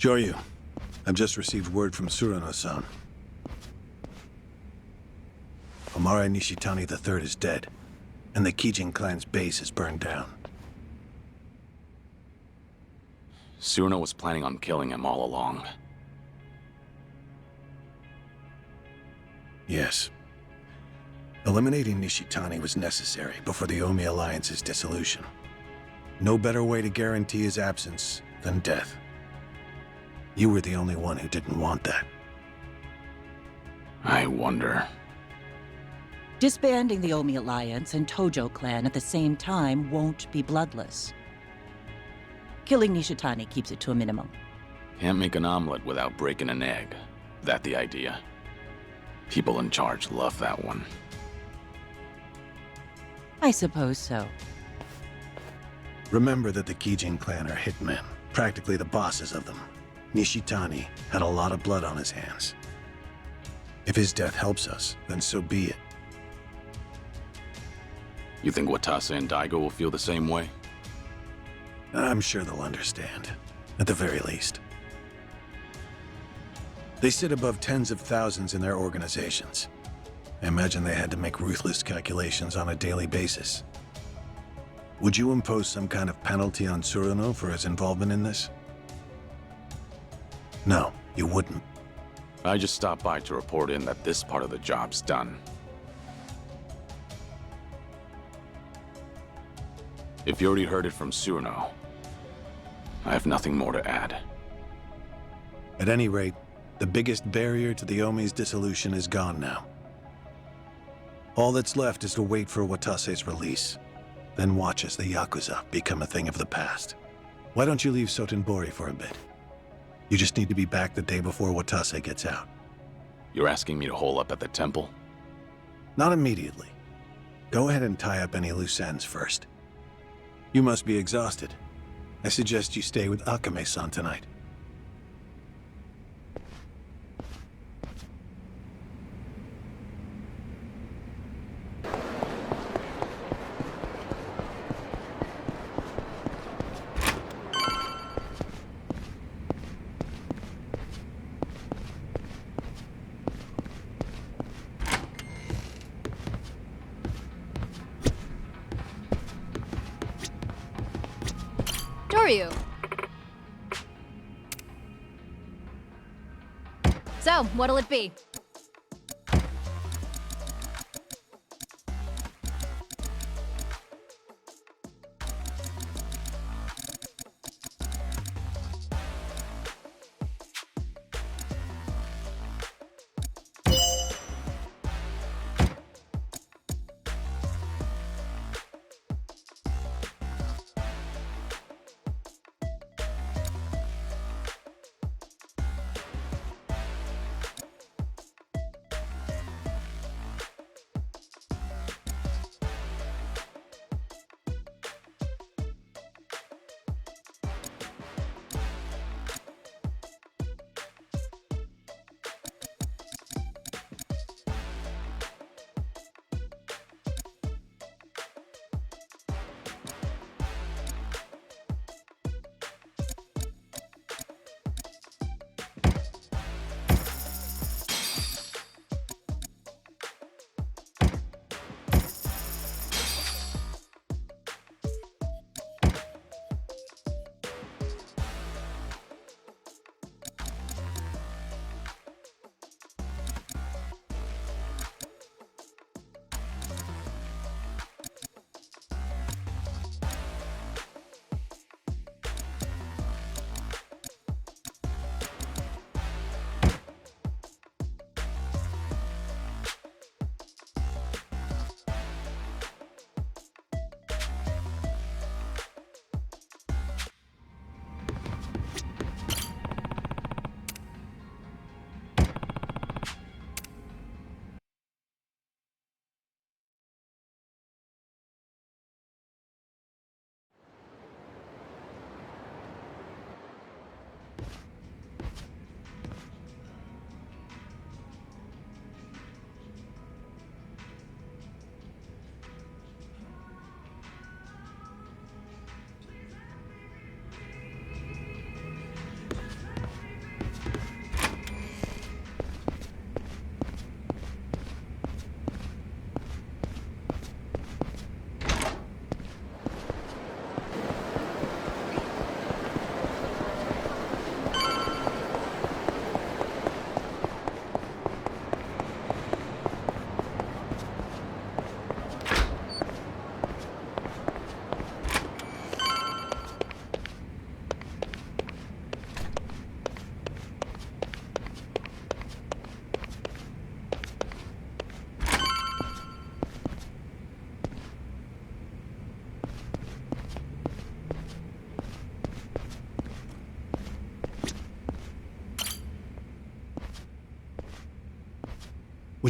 Joryu, I've just received word from Surano-san. Omare Nishitani III is dead, and the Kijin clan's base is burned down. Surano was planning on killing him all along. Yes. Eliminating Nishitani was necessary before the Omi Alliance's dissolution. No better way to guarantee his absence than death. You were the only one who didn't want that. I wonder. Disbanding the Omi Alliance and Tojo clan at the same time won't be bloodless. Killing Nishitani keeps it to a minimum. Can't make an omelet without breaking an egg. That the idea? People in charge love that one. I suppose so. Remember that the Kijin clan are hitmen, practically the bosses of them. Nishitani had a lot of blood on his hands. If his death helps us, then so be it. You think Watase and Daigo will feel the same way? I'm sure they'll understand, at the very least. They sit above tens of thousands in their organizations. I imagine they had to make ruthless calculations on a daily basis. Would you impose some kind of penalty on Surano for his involvement in this? No, you wouldn't. I just stopped by to report in that this part of the job's done. If you already heard it from Surano, I have nothing more to add. At any rate, the biggest barrier to the Omi's dissolution is gone now. All that's left is to wait for Watase's release, then watch as the Yakuza become a thing of the past. Why don't you leave Sotenbori for a bit? You just need to be back the day before Watase gets out. You're asking me to hole up at the temple? Not immediately. Go ahead and tie up any loose ends first. You must be exhausted. I suggest you stay with Akame-san tonight. Doryu. So, what'll it be?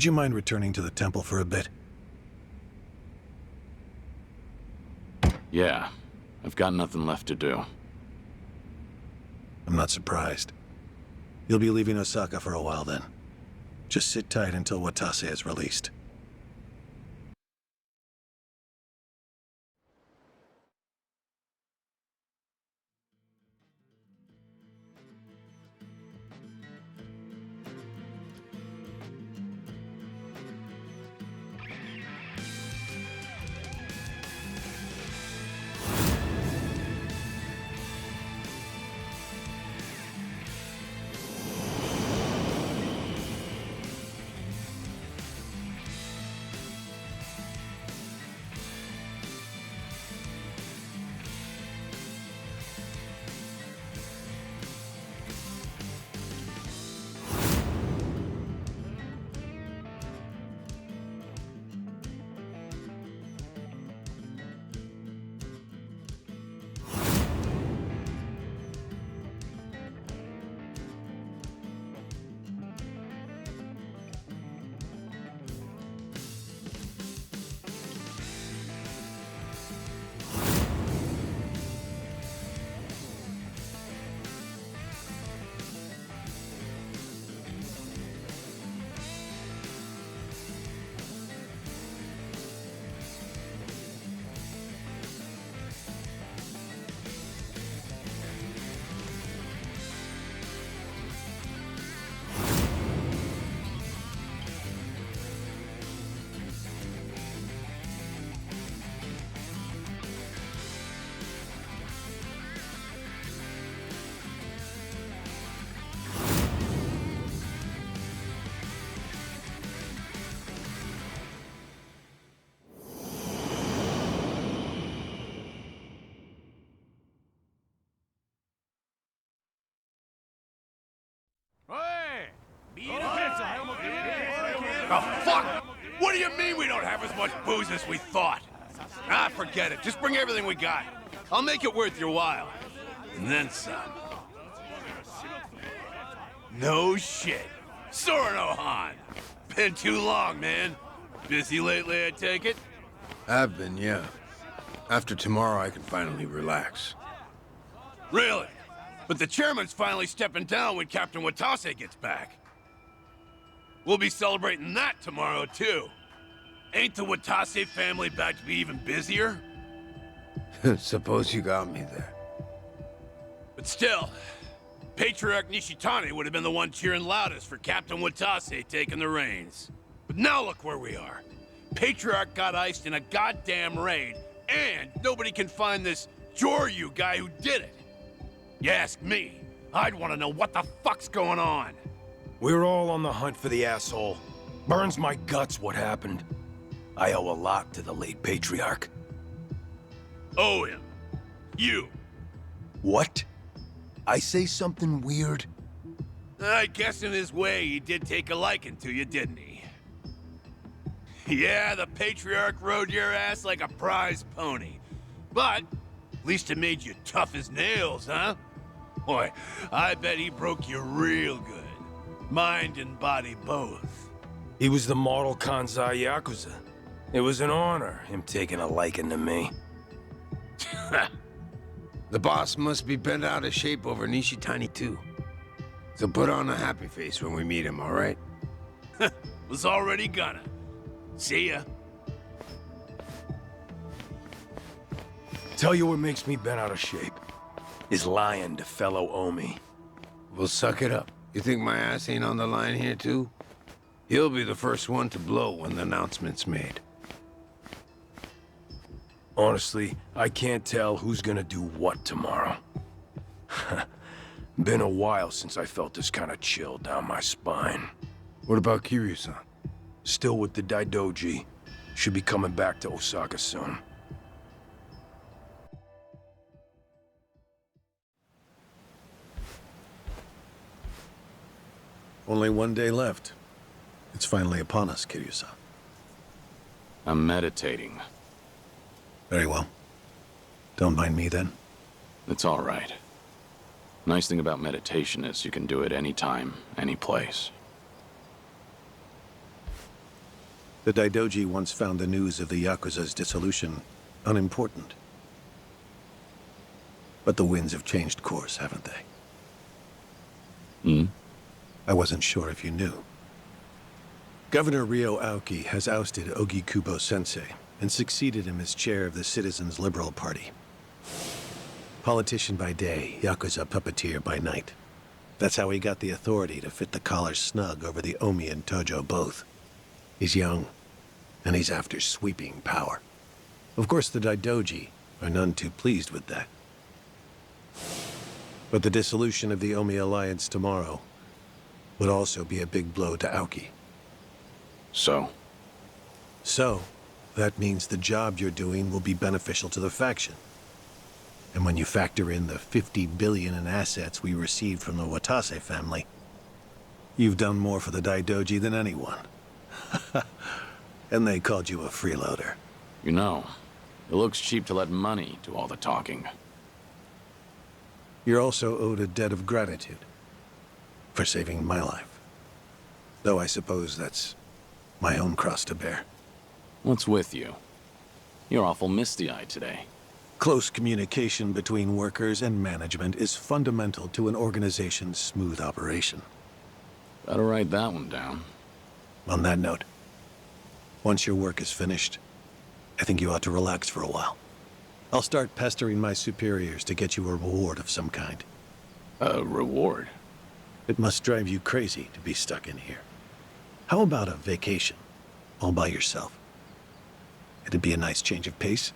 Would you mind returning to the temple for a bit? Yeah, I've got nothing left to do. I'm not surprised. You'll be leaving Osaka for a while then. Just sit tight until Watase is released. Oh, fuck! What do you mean we don't have as much booze as we thought? Ah, forget it. Just bring everything we got. I'll make it worth your while. And then some. No shit. Sorano Han. Been too long, man. Busy lately, I take it? I've been, yeah. After tomorrow, I can finally relax. Really? But the chairman's finally stepping down when Captain Watase gets back. We'll be celebrating that tomorrow, too. Ain't the Watase family back to be even busier? Suppose you got me there. But still, Patriarch Nishitani would have been the one cheering loudest for Captain Watase taking the reins. But now look where we are. Patriarch got iced in a goddamn raid, and nobody can find this Joryu guy who did it. You ask me, I'd want to know what the fuck's going on. We're all on the hunt for the asshole. Burns my guts what happened. I owe a lot to the late Patriarch. Owe him. You. What? I say something weird? I guess in his way he did take a liking to you, didn't he? Yeah, the Patriarch rode your ass like a prize pony. But, at least it made you tough as nails, huh? Boy, I bet he broke you real good. Mind and body both. He was the model Kanzai Yakuza. It was an honor, him taking a liking to me. The boss must be bent out of shape over Nishitani, too. So put on a happy face when we meet him, all right? Was already gonna. See ya. Tell you what makes me bent out of shape. Is lying to fellow Omi. Well, suck it up. You think my ass ain't on the line here, too? He'll be the first one to blow when the announcement's made. Honestly, I can't tell who's gonna do what tomorrow. Been a while since I felt this kind of chill down my spine. What about Kiryu-san? Still with the Daidoji. Should be coming back to Osaka soon. Only one day left. It's finally upon us, Kiryu-san. I'm meditating. Very well. Don't mind me, then. It's all right. Nice thing about meditation is you can do it anytime, any place. The Daidoji once found the news of the Yakuza's dissolution unimportant. But the winds have changed course, haven't they? Hmm? I wasn't sure if you knew. Governor Ryo Aoki has ousted Ogikubo-sensei and succeeded him as chair of the Citizens' Liberal Party. Politician by day, Yakuza puppeteer by night. That's how he got the authority to fit the collar snug over the Omi and Tojo both. He's young, and he's after sweeping power. Of course, the Daidoji are none too pleased with that. But the dissolution of the Omi alliance tomorrow would also be a big blow to Aoki. So, That means the job you're doing will be beneficial to the faction. And when you factor in the 50 billion in assets we received from the Watase family, you've done more for the Daidoji than anyone. And they called you a freeloader. you know, it looks cheap to let money do all the talking. You're also owed a debt of gratitude for saving my life. Though I suppose that's my own cross to bear. What's with you? You're awful misty-eyed today. Close communication between workers and management is fundamental to an organization's smooth operation. Better write that one down. On that note, once your work is finished, I think you ought to relax for a while. I'll start pestering my superiors to get you a reward of some kind. A reward? It must drive you crazy to be stuck in here. How about a vacation, all by yourself? It'd be a nice change of pace.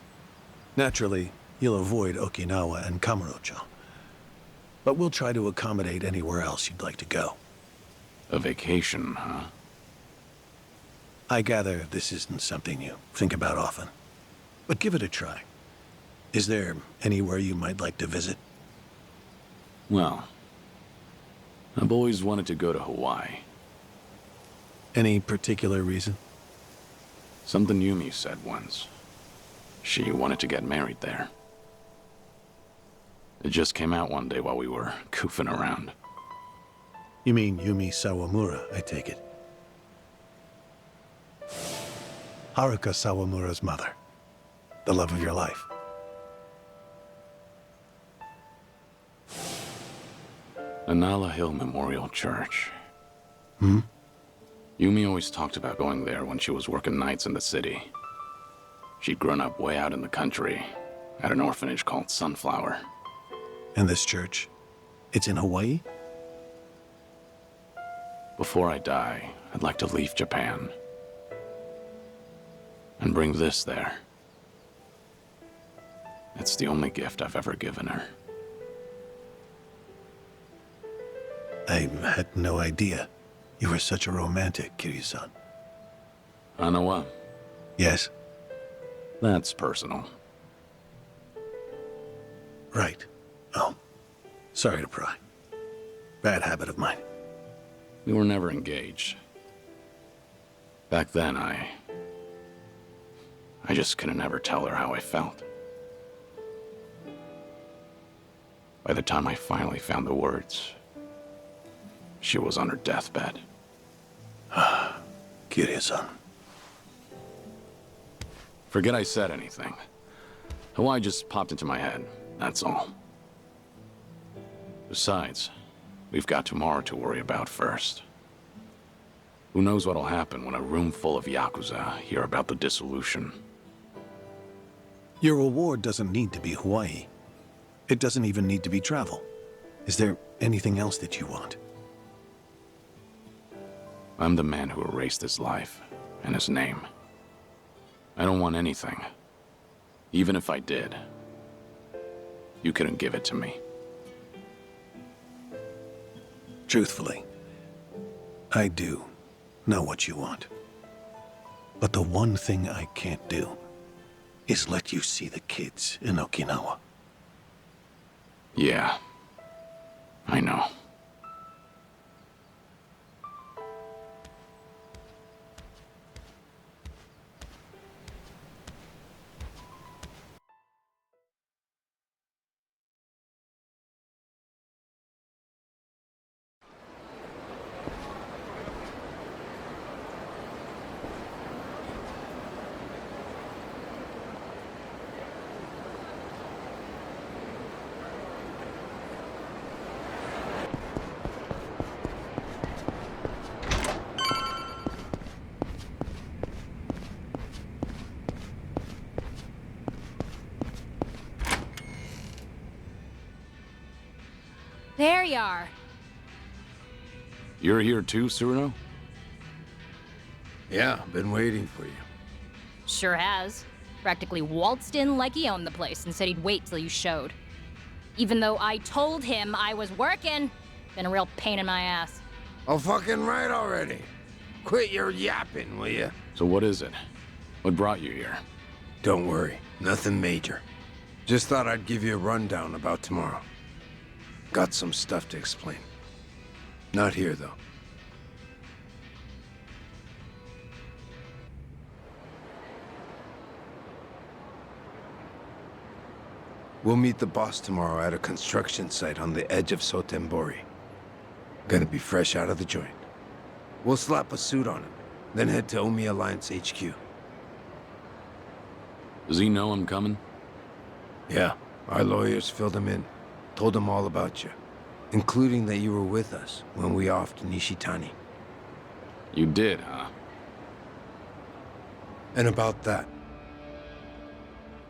Naturally, you'll avoid Okinawa and Kamurocho. But we'll try to accommodate anywhere else you'd like to go. A vacation, huh? I gather this isn't something you think about often. But give it a try. Is there anywhere you might like to visit? Well, I've always wanted to go to Hawaii. Any particular reason? Something Yumi said once. She wanted to get married there. It just came out one day while we were goofing around. You mean Yumi Sawamura, I take it. Haruka Sawamura's mother. The love of your life. Anala Hill Memorial Church. Hmm? Yumi always talked about going there when she was working nights in the city. She'd grown up way out in the country, at an orphanage called Sunflower. And this church? It's in Hawaii? Before I die, I'd like to leave Japan. And bring this there. It's the only gift I've ever given her. I had no idea. You were such a romantic, Kiryu-san. Anawa, Yes? that's personal. Right. Oh. Sorry to pry. Bad habit of mine. We were never engaged. Back then, I just couldn't ever tell her how I felt. By the time I finally found the words, she was on her deathbed. Kiryu-san. Forget I said anything. Hawaii just popped into my head, that's all. Besides, we've got tomorrow to worry about first. Who knows what'll happen when a room full of Yakuza hear about the dissolution. Your reward doesn't need to be Hawaii. It doesn't even need to be travel. Is there anything else that you want? I'm the man who erased his life and his name. I don't want anything. Even if I did, you couldn't give it to me. Truthfully, I do know what you want. But the one thing I can't do is let you see the kids in Okinawa. Yeah, I know. There you are. You're here too, Cyrano? Yeah, been waiting for you. Sure has. Practically waltzed in like he owned the place and said he'd wait till you showed. Even though I told him I was working. Been a real pain in my ass. Oh, fucking right already. Quit your yapping, will you? So what is it? What brought you here? Don't worry, nothing major. Just thought I'd give you a rundown about tomorrow. Got some stuff to explain. Not here, though. We'll meet the boss tomorrow at a construction site on the edge of Sotembori. Gonna be fresh out of the joint. We'll slap a suit on him, then head to Omi Alliance HQ. Does he know I'm coming? Yeah, our lawyers filled him in. Told him all about you, including that you were with us when we offed Nishitani. You did, huh? And about that,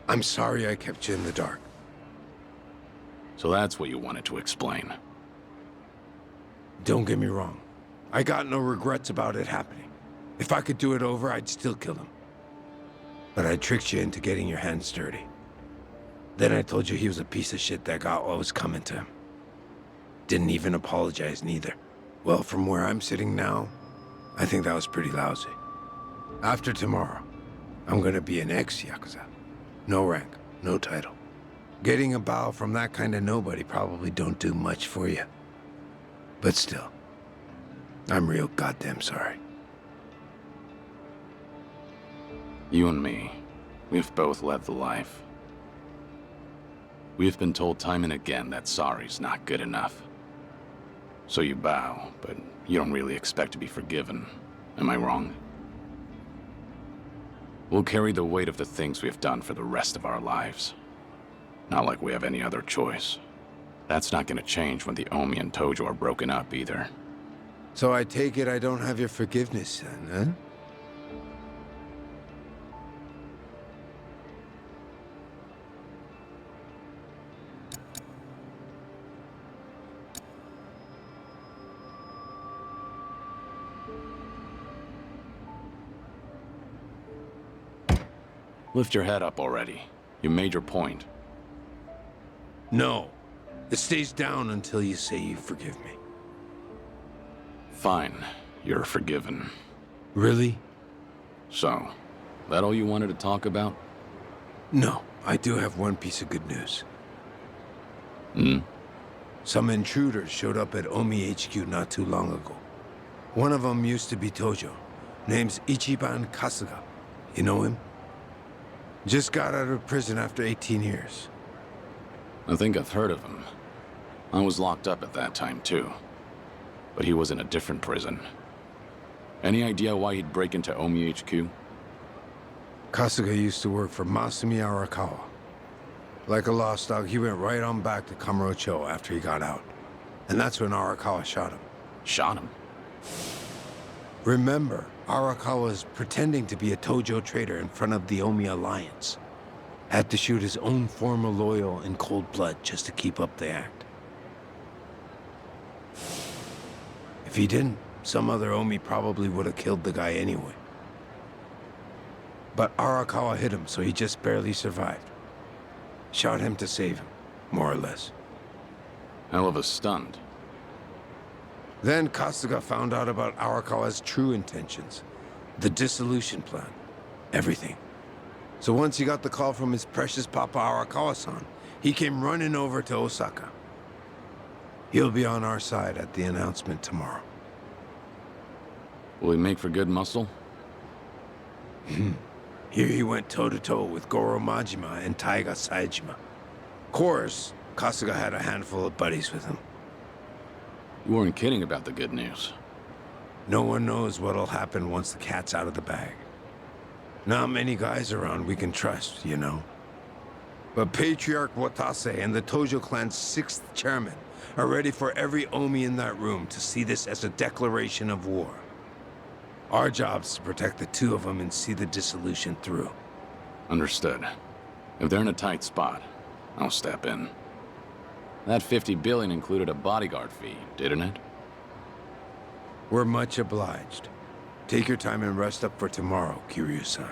I'm sorry I kept you in the dark. So that's what you wanted to explain. Don't get me wrong. I got no regrets about it happening. If I could do it over, I'd still kill him. But I tricked you into getting your hands dirty. Then I told you he was a piece of shit that got what was coming to him. Didn't even apologize neither. Well, from where I'm sitting now, I think that was pretty lousy. After tomorrow, I'm gonna be an ex-Yakuza. No rank, no title. Getting a bow from that kind of nobody probably don't do much for you. But still, I'm real goddamn sorry. You and me, we've both led the life. We've been told time and again that sorry's not good enough. So you bow, but you don't really expect to be forgiven. Am I wrong? We'll carry the weight of the things we've done for the rest of our lives. Not like we have any other choice. That's not gonna change when the Omi and Tojo are broken up either. So I take it I don't have your forgiveness then, huh? Lift your head up already. You made your point. No. It stays down until you say you forgive me. Fine. You're forgiven. Really? So, that all you wanted to talk about? No. I do have one piece of good news. Hmm? Some intruders showed up at Omi HQ not too long ago. One of them used to be Tojo. Name's Ichiban Kasuga. You know him? Just got out of prison after 18 years. I think I've heard of him. I was locked up at that time, too. But he was in a different prison. Any idea why he'd break into Omi HQ? Kasuga used to work for Masumi Arakawa. Like a lost dog, he went right on back to Kamurocho after he got out. And that's when Arakawa shot him. Shot him? Remember, Arakawa was pretending to be a Tojo traitor in front of the Omi Alliance. Had to shoot his own former loyal in cold blood just to keep up the act. If he didn't, some other Omi probably would have killed the guy anyway. But Arakawa hit him, so he just barely survived. Shot him to save him, more or less. Hell of a stunt. Then Kasuga found out about Arakawa's true intentions. The dissolution plan. Everything. So once he got the call from his precious Papa Arakawa-san, he came running over to Osaka. He'll be on our side at the announcement tomorrow. Will he make for good muscle? Here he went toe-to-toe with Goro Majima and Taiga Saejima. Of course, Kasuga had a handful of buddies with him. You weren't kidding about the good news. No one knows what'll happen once the cat's out of the bag. Not many guys around we can trust, you know. But Patriarch Watase and the Tojo clan's 6th chairman are ready for every Omi in that room to see this as a declaration of war. Our job's to protect the two of them and see the dissolution through. Understood. If they're in a tight spot, I'll step in. That 50 billion included a bodyguard fee, didn't it? We're much obliged. Take your time and rest up for tomorrow, Kiryu-san.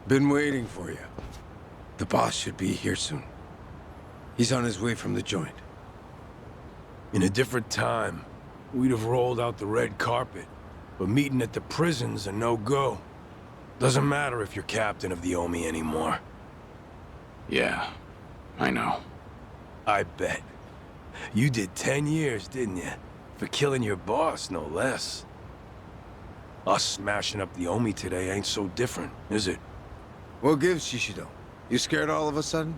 Been waiting for you. The boss should be here soon. He's on his way from the joint. In a different time, we'd have rolled out the red carpet. But meeting at the prison's a no-go. Doesn't matter if you're captain of the Omi anymore. Yeah, I know. I bet. You did 10 years, didn't you? For killing your boss, no less. Us smashing up the Omi today ain't so different, is it? What gives, Shishido? You scared all of a sudden?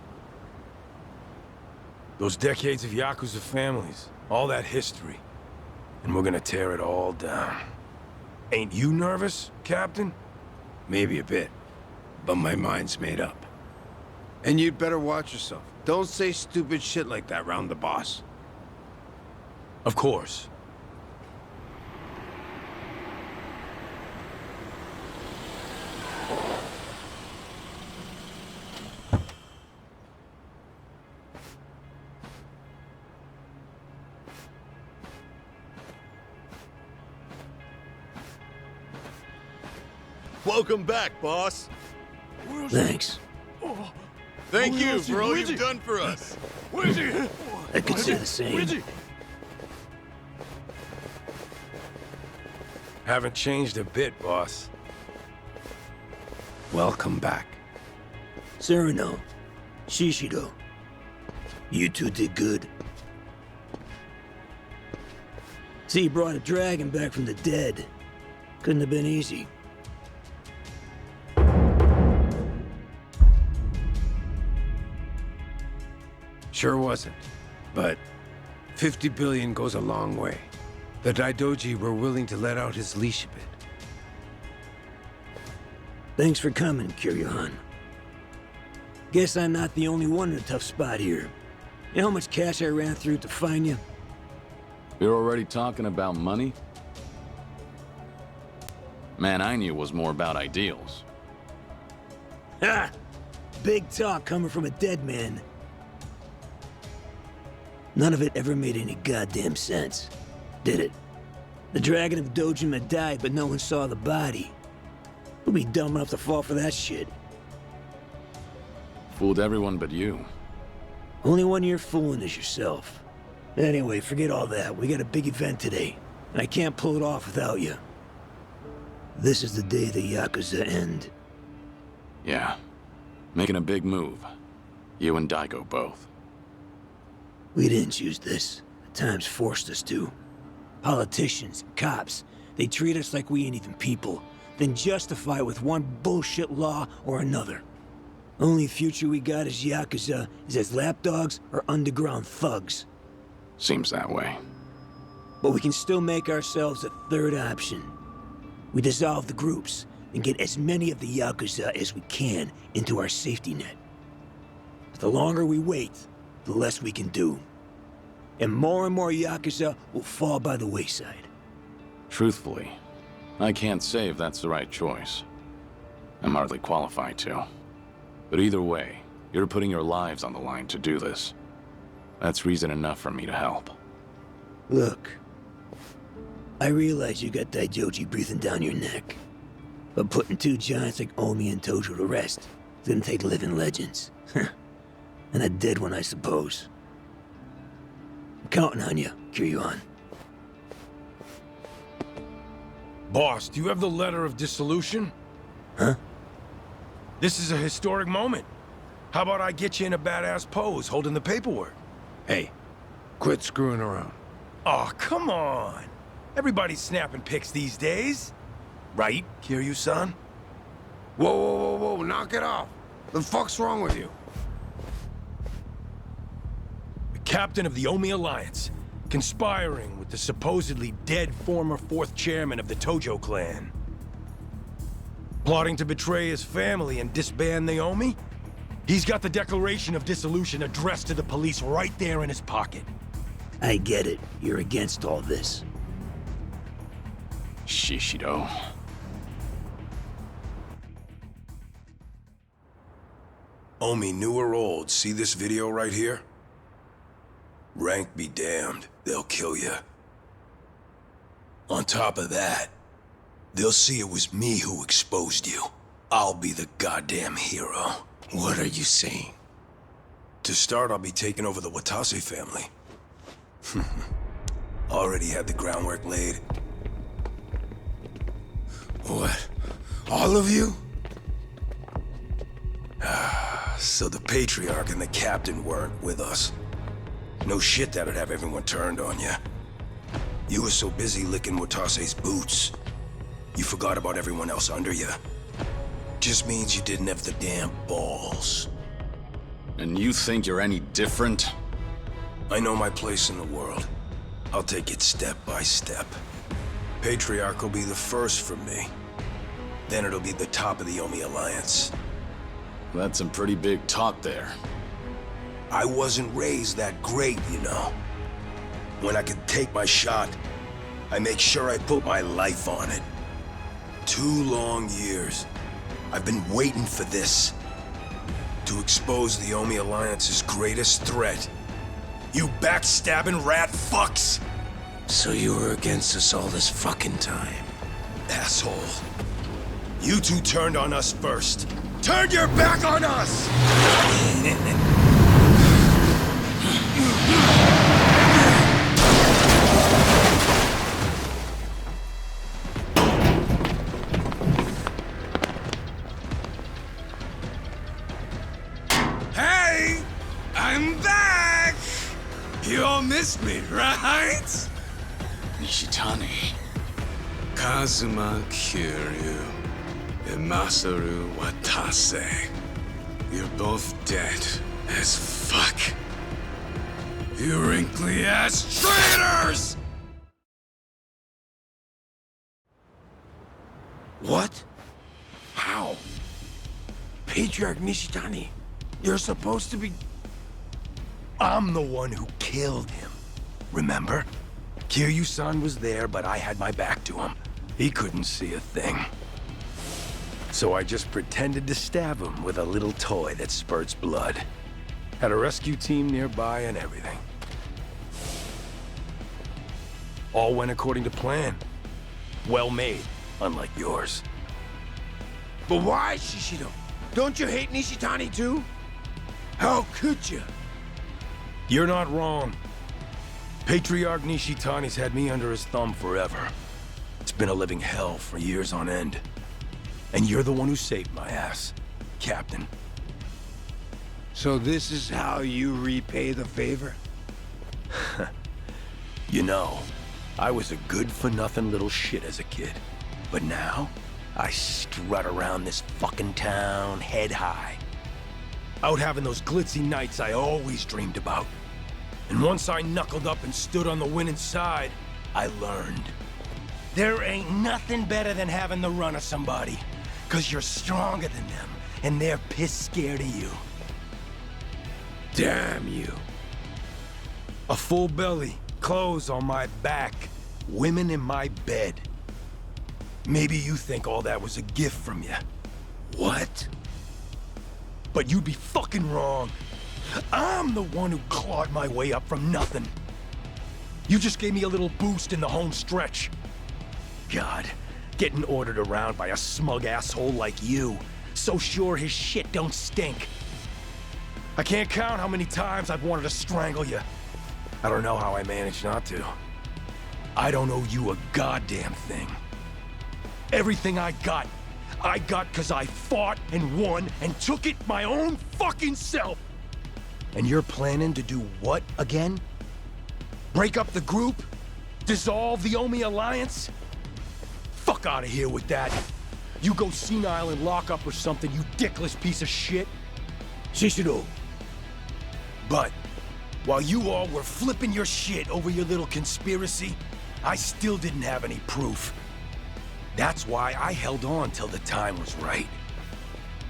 Those decades of Yakuza families, all that history. And we're gonna tear it all down. Ain't you nervous, Captain? Maybe a bit, but my mind's made up. And you'd better watch yourself. Don't say stupid shit like that round the boss. Of course. Welcome back, boss. Thanks. Thank you for all you've done for us. I could say the same. Haven't changed a bit, boss. Welcome back. Sereno, Shishido, you two did good. See, you brought a dragon back from the dead. Couldn't have been easy. Sure wasn't. But 50 billion goes a long way. The Daidoji were willing to let out his leash a bit. Thanks for coming, Kiryu-han. Guess I'm not the only one in a tough spot here. You know how much cash I ran through to find you? You're already talking about money? Man, I knew it was more about ideals. Ha! Big talk coming from a dead man. None of it ever made any goddamn sense, did it? The Dragon of Dojima died, but no one saw the body. Who'd be dumb enough to fall for that shit? Fooled everyone but you. Only one you're fooling is yourself. Anyway, forget all that. We got a big event today, and I can't pull it off without you. This is the day the Yakuza end. Yeah. Making a big move. You and Daigo both. We didn't choose this. The times forced us to. Politicians, cops, they treat us like we ain't even people, then justify it with one bullshit law or another. Only future we got as Yakuza is as lapdogs or underground thugs. Seems that way. But we can still make ourselves a third option. We dissolve the groups and get as many of the Yakuza as we can into our safety net. But the longer we wait, the less we can do. And more Yakuza will fall by the wayside. Truthfully, I can't say if that's the right choice. I'm hardly qualified to. But either way, you're putting your lives on the line to do this. That's reason enough for me to help. Look, I realize you got Daijoji breathing down your neck. But putting two giants like Omi and Tojo to rest is gonna take living legends. And a dead one, I suppose. I'm counting on you, Kiryu-han. Boss, do you have the letter of dissolution? Huh? This is a historic moment. How about I get you in a badass pose, holding the paperwork? Hey, quit screwing around. Oh, come on. Everybody's snapping pics these days. Right, Kiryu-san? Whoa, whoa, whoa, whoa, knock it off. The fuck's wrong with you? The captain of the Omi Alliance, conspiring with the supposedly dead former 4th chairman of the Tojo clan. Plotting to betray his family and disband the Omi? He's got the Declaration of Dissolution addressed to the police right there in his pocket. I get it. You're against all this. Shishido. Omi, new or old, see this video right here? Rank be damned, they'll kill you. On top of that, they'll see it was me who exposed you. I'll be the goddamn hero. What are you saying? To start, I'll be taking over the Watase family. Already had the groundwork laid. What? All of you? So the Patriarch and the Captain weren't with us. No shit that'd have everyone turned on you. You were so busy licking Watase's boots, you forgot about everyone else under you. Just means you didn't have the damn balls. And you think you're any different? I know my place in the world. I'll take it step by step. Patriarch will be the first for me. Then it'll be the top of the Omi Alliance. That's some pretty big talk there. I wasn't raised that great, you know. When I could take my shot, I make sure I put my life on it. 2 long years. I've been waiting for this. To expose the Omi Alliance's greatest threat. You backstabbing rat fucks! So you were against us all this fucking time? Asshole. You two turned on us first. Turn your back on us! Hey! I'm back! You all missed me, right? Nishitani. Kazuma Kiryu and Masaru Watase. You're both dead as fuck. You wrinkly ass traitors! What? How? Patriarch Nishitani, you're supposed to be... I'm the one who killed him. Remember? Kiryu-san was there, but I had my back to him. He couldn't see a thing. So I just pretended to stab him with a little toy that spurts blood. Had a rescue team nearby and everything. All went according to plan. Well made, unlike yours. But why, Shishido? Don't you hate Nishitani too? How could you? You're not wrong. Patriarch Nishitani's had me under his thumb forever. It's been a living hell for years on end. And you're the one who saved my ass, Captain. So this is how you repay the favor? You know, I was a good-for-nothing little shit as a kid. But now, I strut around this fucking town head high. Out having those glitzy nights I always dreamed about. And once I knuckled up and stood on the winning side, I learned. There ain't nothing better than having the run of somebody. 'Cause you're stronger than them, and they're pissed scared of you. Damn you. A full belly, clothes on my back, women in my bed. Maybe you think all that was a gift from you. What? But you'd be fucking wrong. I'm the one who clawed my way up from nothing. You just gave me a little boost in the home stretch. God, getting ordered around by a smug asshole like you, so sure his shit don't stink. I can't count how many times I've wanted to strangle you. I don't know how I managed not to. I don't owe you a goddamn thing. Everything I got because I fought and won and took it my own fucking self. And you're planning to do what again? Break up the group? Dissolve the Omi Alliance? Fuck out of here with that. You go senile and lock up or something, you dickless piece of shit. Shishiro. But while you all were flipping your shit over your little conspiracy, I still didn't have any proof. That's why I held on till the time was right.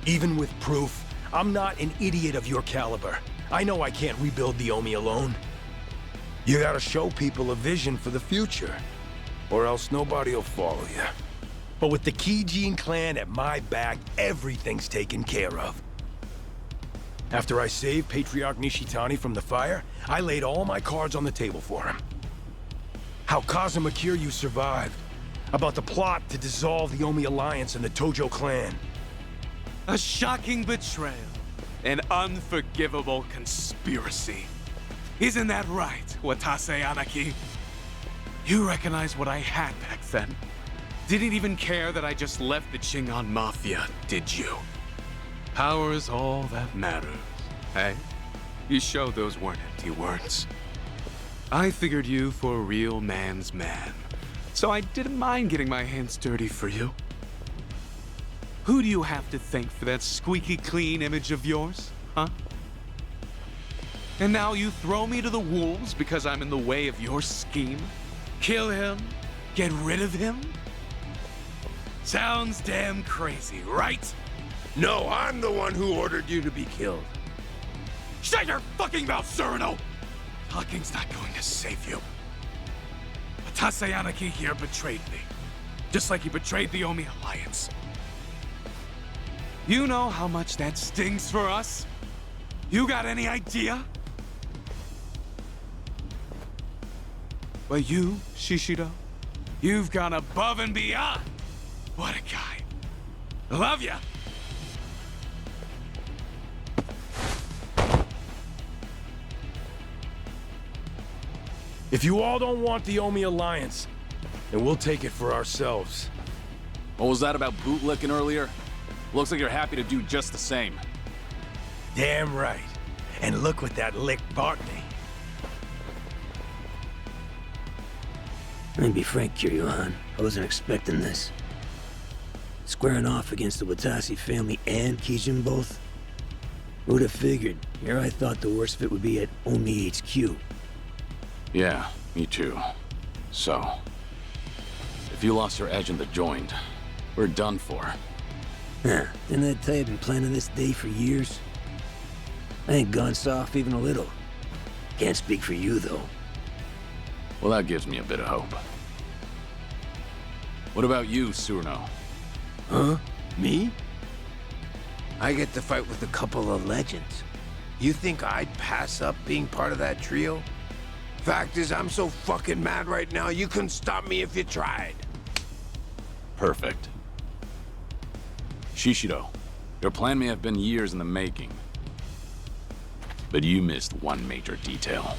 Even with proof, I'm not an idiot of your caliber. I know I can't rebuild the Omi alone. You gotta show people a vision for the future, or else nobody will follow you. But with the Kijin clan at my back, everything's taken care of. After I saved Patriarch Nishitani from the fire, I laid all my cards on the table for him. How Kazuma Kiryu survived, about the plot to dissolve the Omi Alliance and the Tojo clan. A shocking betrayal. An unforgivable conspiracy. Isn't that right, Watase Anaki? You recognize what I had back then. Didn't even care that I just left the Chingon Mafia, did you? Power is all that matters, hey? You showed those weren't empty words. I figured you for a real man's man, so I didn't mind getting my hands dirty for you. Who do you have to thank for that squeaky clean image of yours, huh? And now you throw me to the wolves because I'm in the way of your scheme? Kill him? Get rid of him? Sounds damn crazy, right? No, I'm the one who ordered you to be killed. Shut your fucking mouth, Cyrano! Talking's not going to save you. Watase Anaki here betrayed me. Just like he betrayed the Omi Alliance. You know how much that stings for us? You got any idea? But you, Shishiro, you've gone above and beyond. What a guy. Love ya. If you all don't want the Omi Alliance, then we'll take it for ourselves. What was that about bootlicking earlier? Looks like you're happy to do just the same. Damn right. And look what that lick bought me. Let me be frank, Kiryu-han. I wasn't expecting this. Squaring off against the Watase family and Kijin both? Who'd have figured? Here I thought the worst of it would be at Omi HQ. Yeah, me too. So, if you lost your edge in the joint, we're done for. Huh, didn't I tell you I've been planning this day for years? I ain't gone soft even a little. Can't speak for you, though. Well, that gives me a bit of hope. What about you, Surno? Huh? Me? I get to fight with a couple of legends. You think I'd pass up being part of that trio? Fact is, I'm so fucking mad right now, you couldn't stop me if you tried. Perfect. Shishiro, your plan may have been years in the making, but you missed one major detail.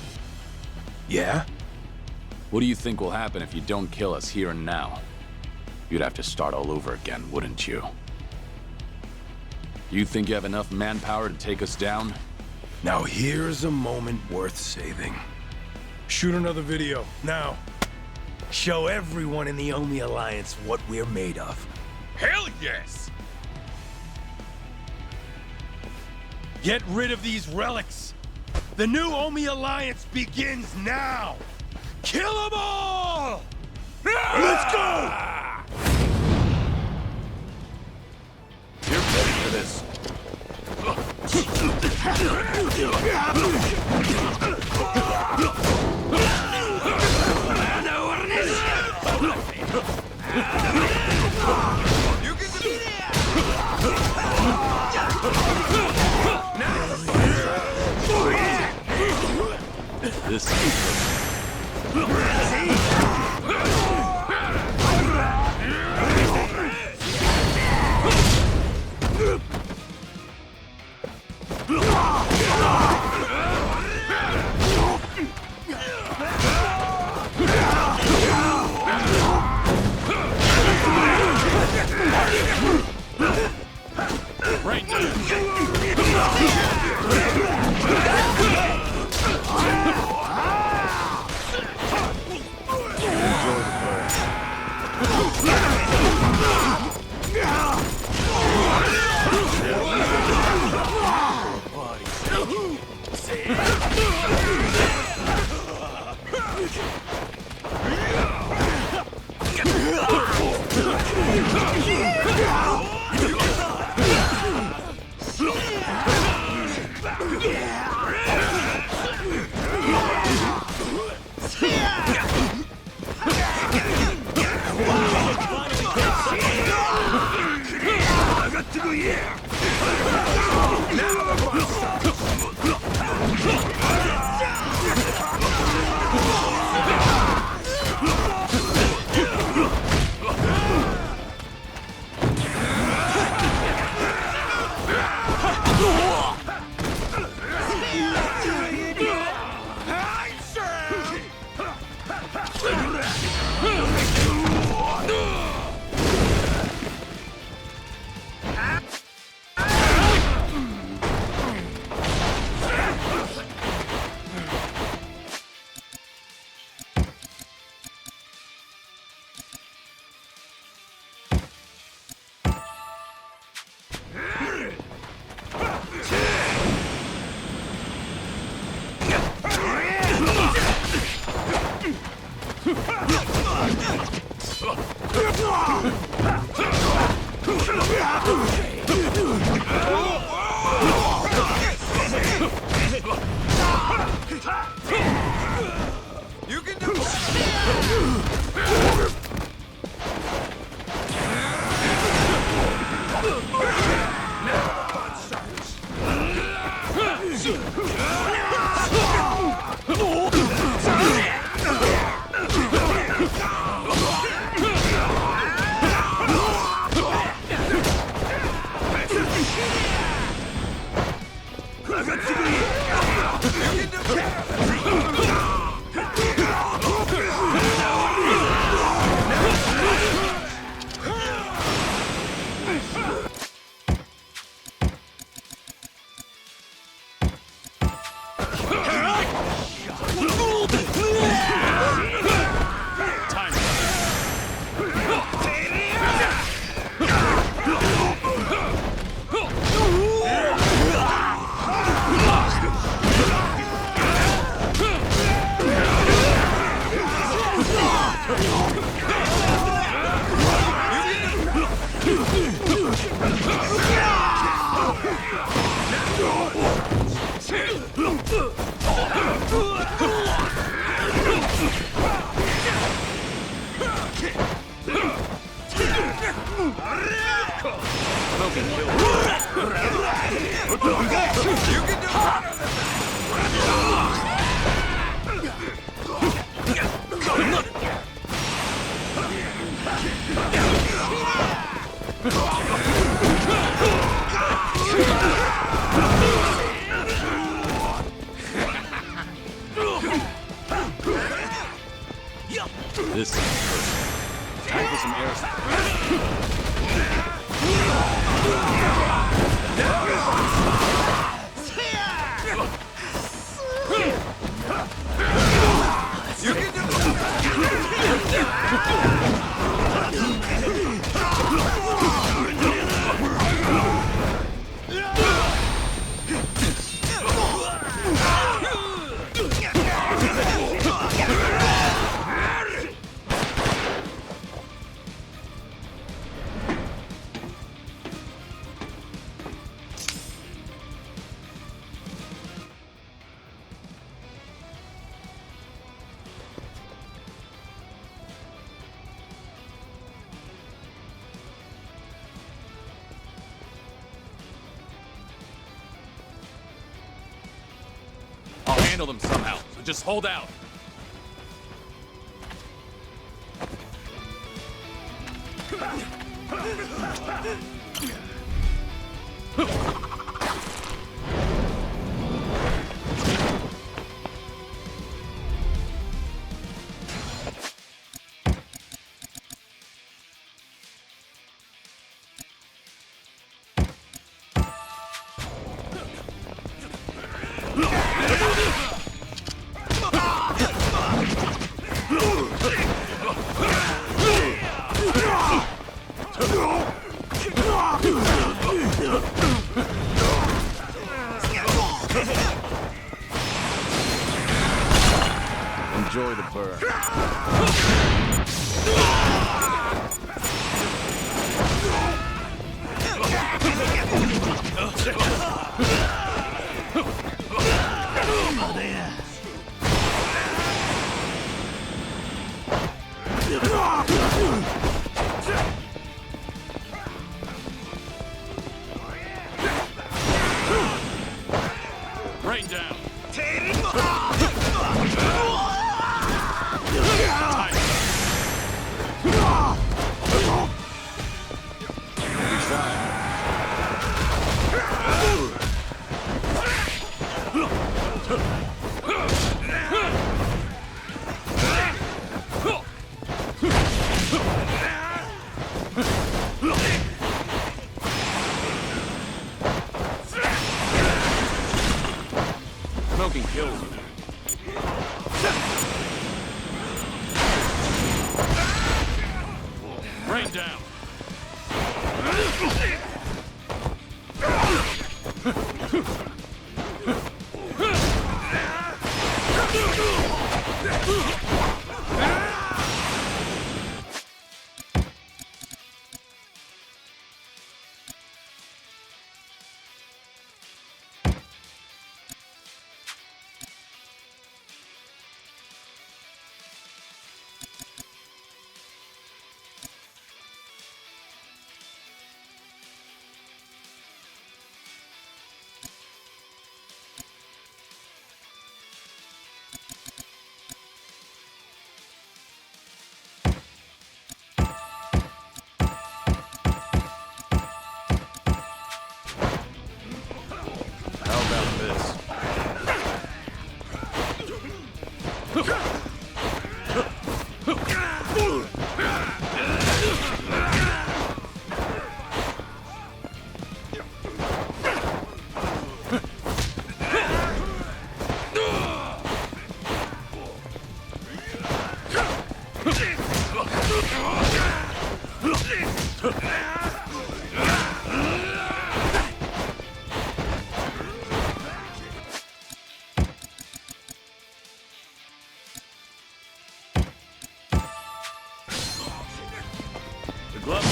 Yeah? What do you think will happen if you don't kill us here and now? You'd have to start all over again, wouldn't you? You think you have enough manpower to take us down? Now here's a moment worth saving. Shoot another video, now. Show everyone in the Omi Alliance what we're made of. Hell yes! Get rid of these relics! The new Omi Alliance begins now! Kill them all! Let's go! You're ready for this. This is This is perfect. Time for some air support. I'll handle them somehow, so just hold out. Rain down. How about this? The glove.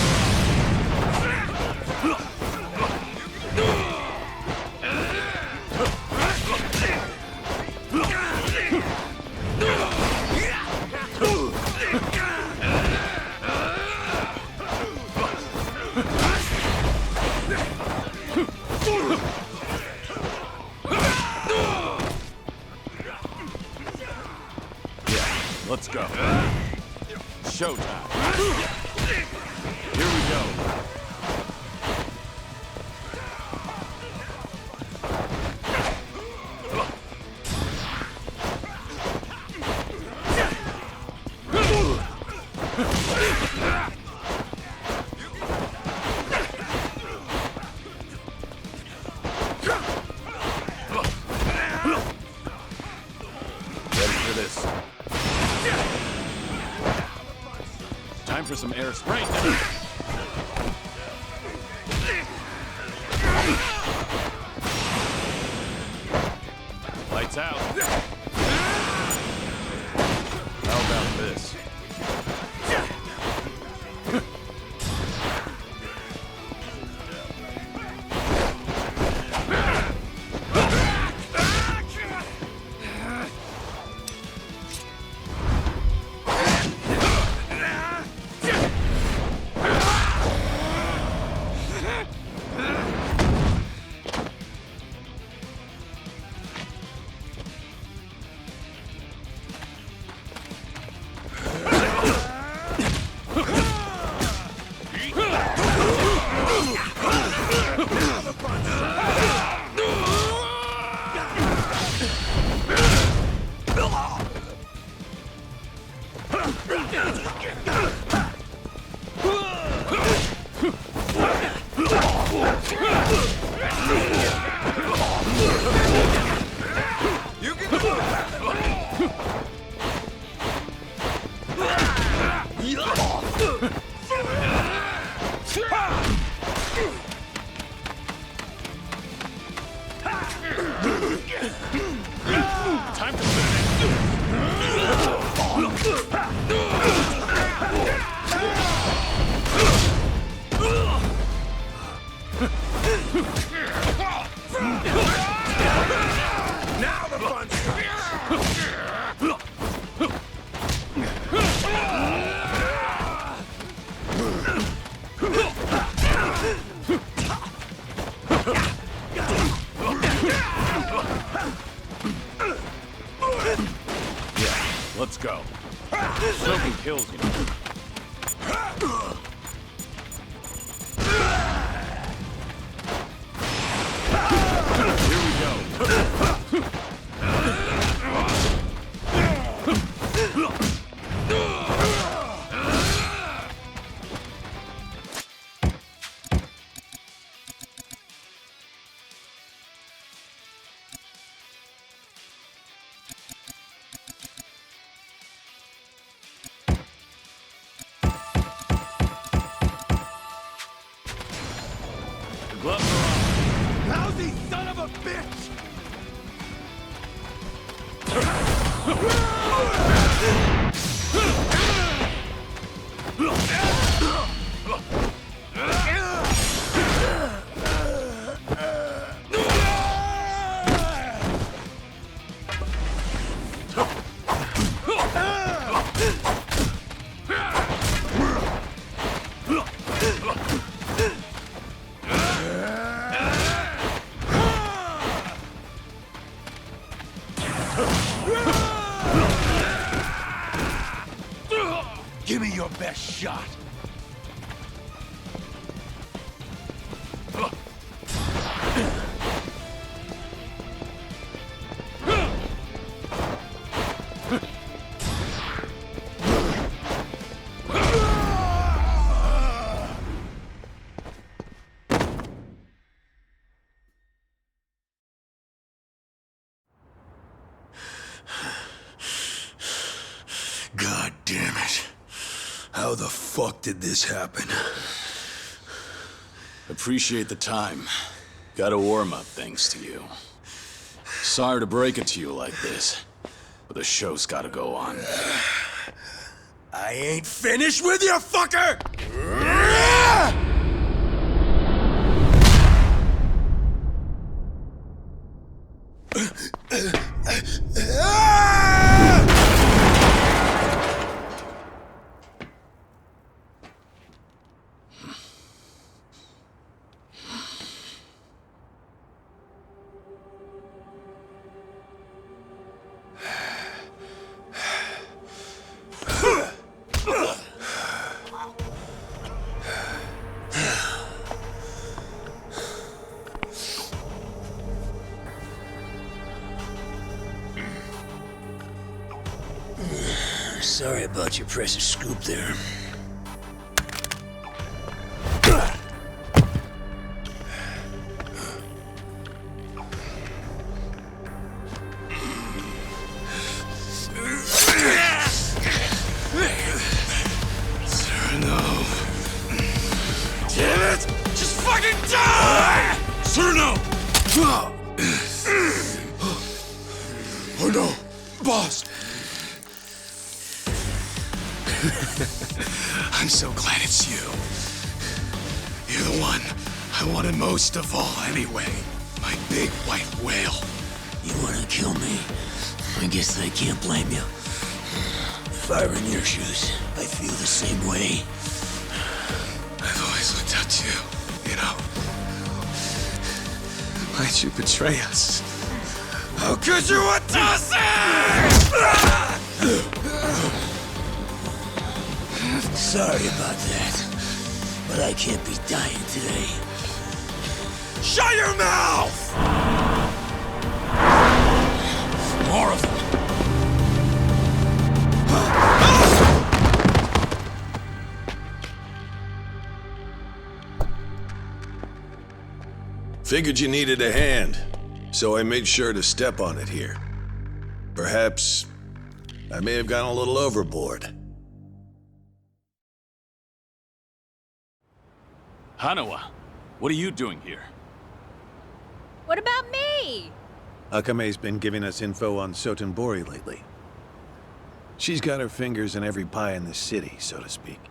Let's go. Showtime. Here we go. Ready for this. Time for some air spray. Lights out. How about this? Time to Now the fun Let's go. Soaking kills you. Here we go. Lousy son of a bitch! Give me your best shot. God damn it. How the fuck did this happen? Appreciate the time. Got a warm-up thanks to you. Sorry to break it to you like this, but the show's gotta go on. I ain't finished with you, fucker! Sorry about your precious scoop there. Damn it! Just fucking die! Cerno! Oh no! Boss! I'm so glad it's you. You're the one I wanted most of all anyway. My big white whale. You wanna kill me? I guess I can't blame you. If I were in your shoes, I feel the same way. I've always looked up to you, you know. Why'd you betray us? How could you Watase? Sorry about that, but I can't be dying today. Shut your mouth! More of them. Figured you needed a hand, so I made sure to step on it here. Perhaps I may have gone a little overboard. Hanawa, what are you doing here? What about me? Akame's been giving us info on Sotenbori lately. She's got her fingers in every pie in this city, so to speak.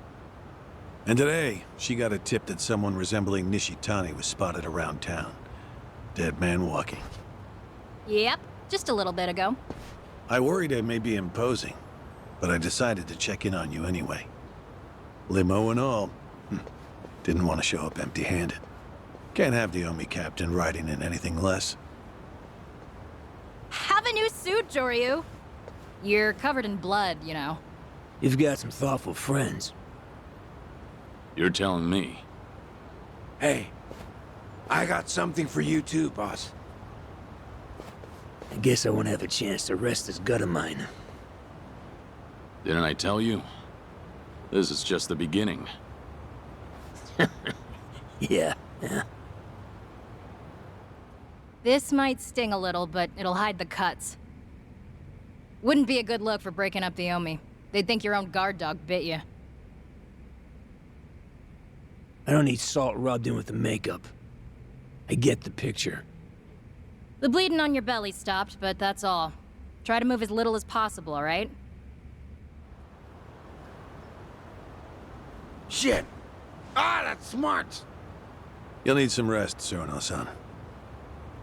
And today, she got a tip that someone resembling Nishitani was spotted around town. Dead man walking. Yep, just a little bit ago. I worried I may be imposing, but I decided to check in on you anyway. Limo and all. Didn't want to show up empty-handed. Can't have the Omi captain riding in anything less. Have a new suit, Joryu. You're covered in blood, you know. You've got some thoughtful friends. You're telling me. Hey, I got something for you too, boss. I guess I won't have a chance to rest this gut of mine. Didn't I tell you? This is just the beginning. Yeah. This might sting a little, but it'll hide the cuts. Wouldn't be a good look for breaking up the Omi. They'd think your own guard dog bit you. I don't need salt rubbed in with the makeup. I get the picture. The bleeding on your belly stopped, but that's all. Try to move as little as possible, alright? Shit! Ah, that's smart! You'll need some rest, Cyrano-san.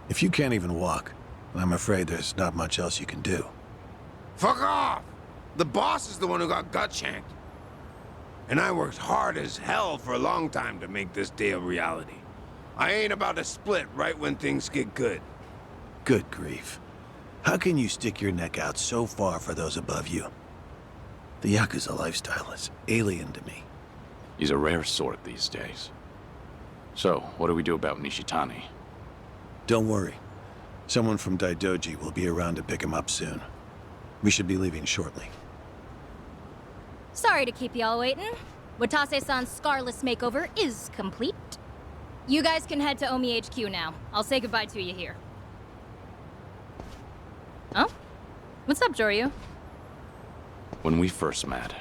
If you can't even walk, then I'm afraid there's not much else you can do. Fuck off! The boss is the one who got gut-shanked. And I worked hard as hell for a long time to make this day a reality. I ain't about to split right when things get good. Good grief. How can you stick your neck out so far for those above you? The Yakuza lifestyle is alien to me. He's a rare sort these days. So, what do we do about Nishitani? Don't worry. Someone from Daidoji will be around to pick him up soon. We should be leaving shortly. Sorry to keep y'all waiting. Watase-san's Scarless makeover is complete. You guys can head to Omi HQ now. I'll say goodbye to you here. Oh? What's up, Joryu? When we first met,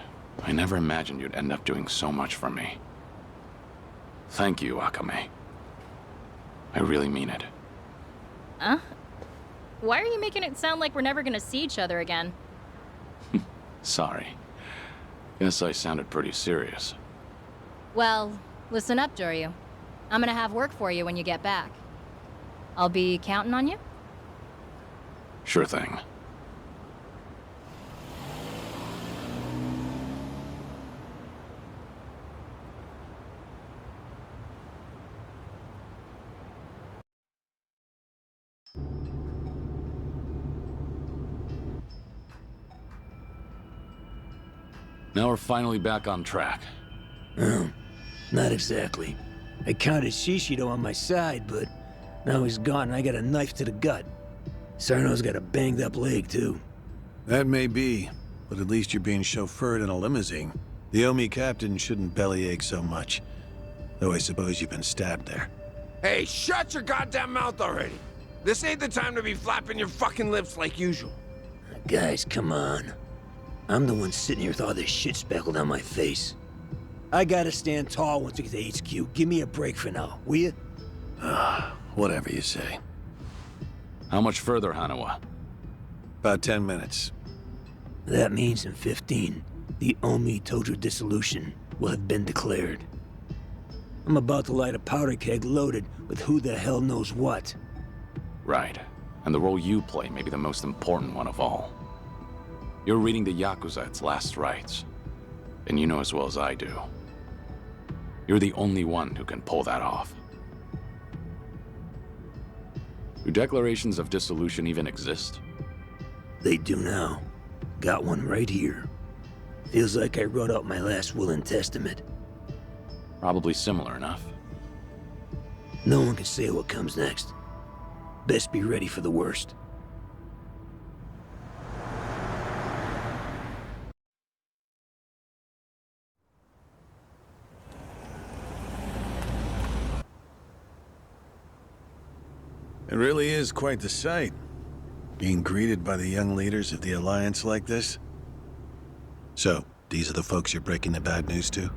I never imagined you'd end up doing so much for me. Thank you, Akame. I really mean it. Huh? Why are you making it sound like we're never gonna see each other again? Sorry. Guess I sounded pretty serious. Well, listen up, Joryu. I'm gonna have work for you when you get back. I'll be counting on you? Sure thing. Now we're finally back on track. Not exactly. I counted Shishido on my side, but now he's gone and I got a knife to the gut. Sarno's got a banged up leg, too. That may be, but at least you're being chauffeured in a limousine. The Omi captain shouldn't bellyache so much. Though I suppose you've been stabbed there. Hey, shut your goddamn mouth already! This ain't the time to be flapping your fucking lips like usual. Guys, come on. I'm the one sitting here with all this shit speckled on my face. I gotta stand tall once we get to HQ. Give me a break for now, will you? Whatever you say. How much further, Hanawa? About 10 minutes. That means in 15, the Omi Tojo dissolution will have been declared. I'm about to light a powder keg loaded with who the hell knows what. Right. And the role you play may be the most important one of all. You're reading the Yakuza its last rites. And you know as well as I do. You're the only one who can pull that off. Do declarations of dissolution even exist? They do now. Got one right here. Feels like I wrote out my last will and testament. Probably similar enough. No one can say what comes next. Best be ready for the worst. It really is quite the sight. Being greeted by the young leaders of the Alliance like this. So, these are the folks you're breaking the bad news to?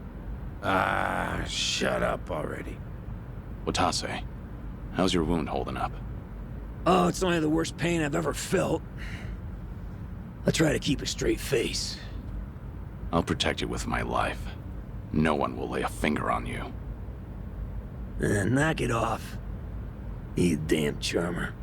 Ah, shut up already. Watase, how's your wound holding up? Oh, it's only the worst pain I've ever felt. I try to keep a straight face. I'll protect you with my life. No one will lay a finger on you. Knock it off. You damn charmer.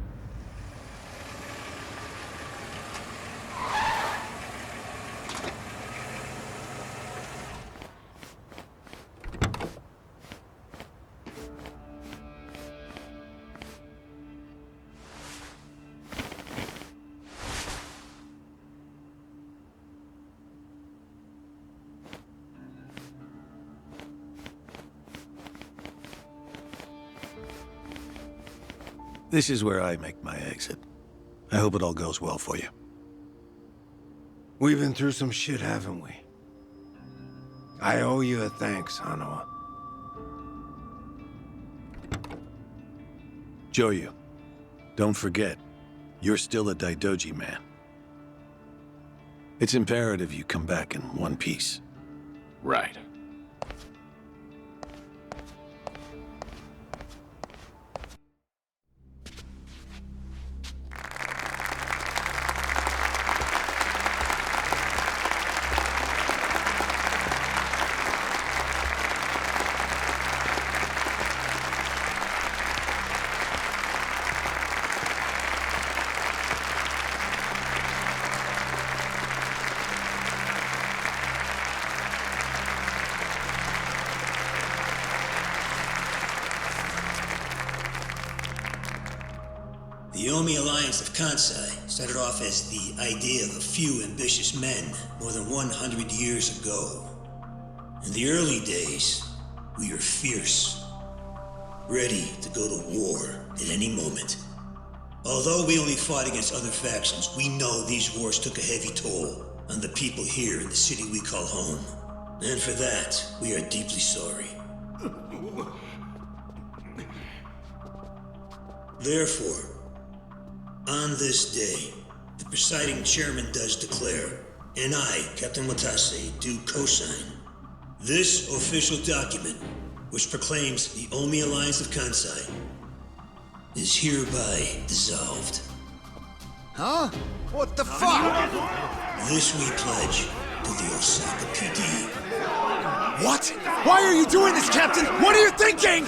This is where I make my exit. I hope it all goes well for you. We've been through some shit, haven't we? I owe you a thanks, Hanawa. Joryu, don't forget, you're still a Daidoji man. It's imperative you come back in one piece. Right. The Omi Alliance of Kansai started off as the idea of a few ambitious men more than 100 years ago. In the early days, we were fierce, ready to go to war at any moment. Although we only fought against other factions, we know these wars took a heavy toll on the people here in the city we call home. And for that, we are deeply sorry. Therefore, on this day, the presiding chairman does declare, and I, Captain Watase, do co-sign this official document, which proclaims the Omi Alliance of Kansai is hereby dissolved. Huh? What the fuck? This we pledge to the Osaka PD. What? Why are you doing this, Captain? What are you thinking?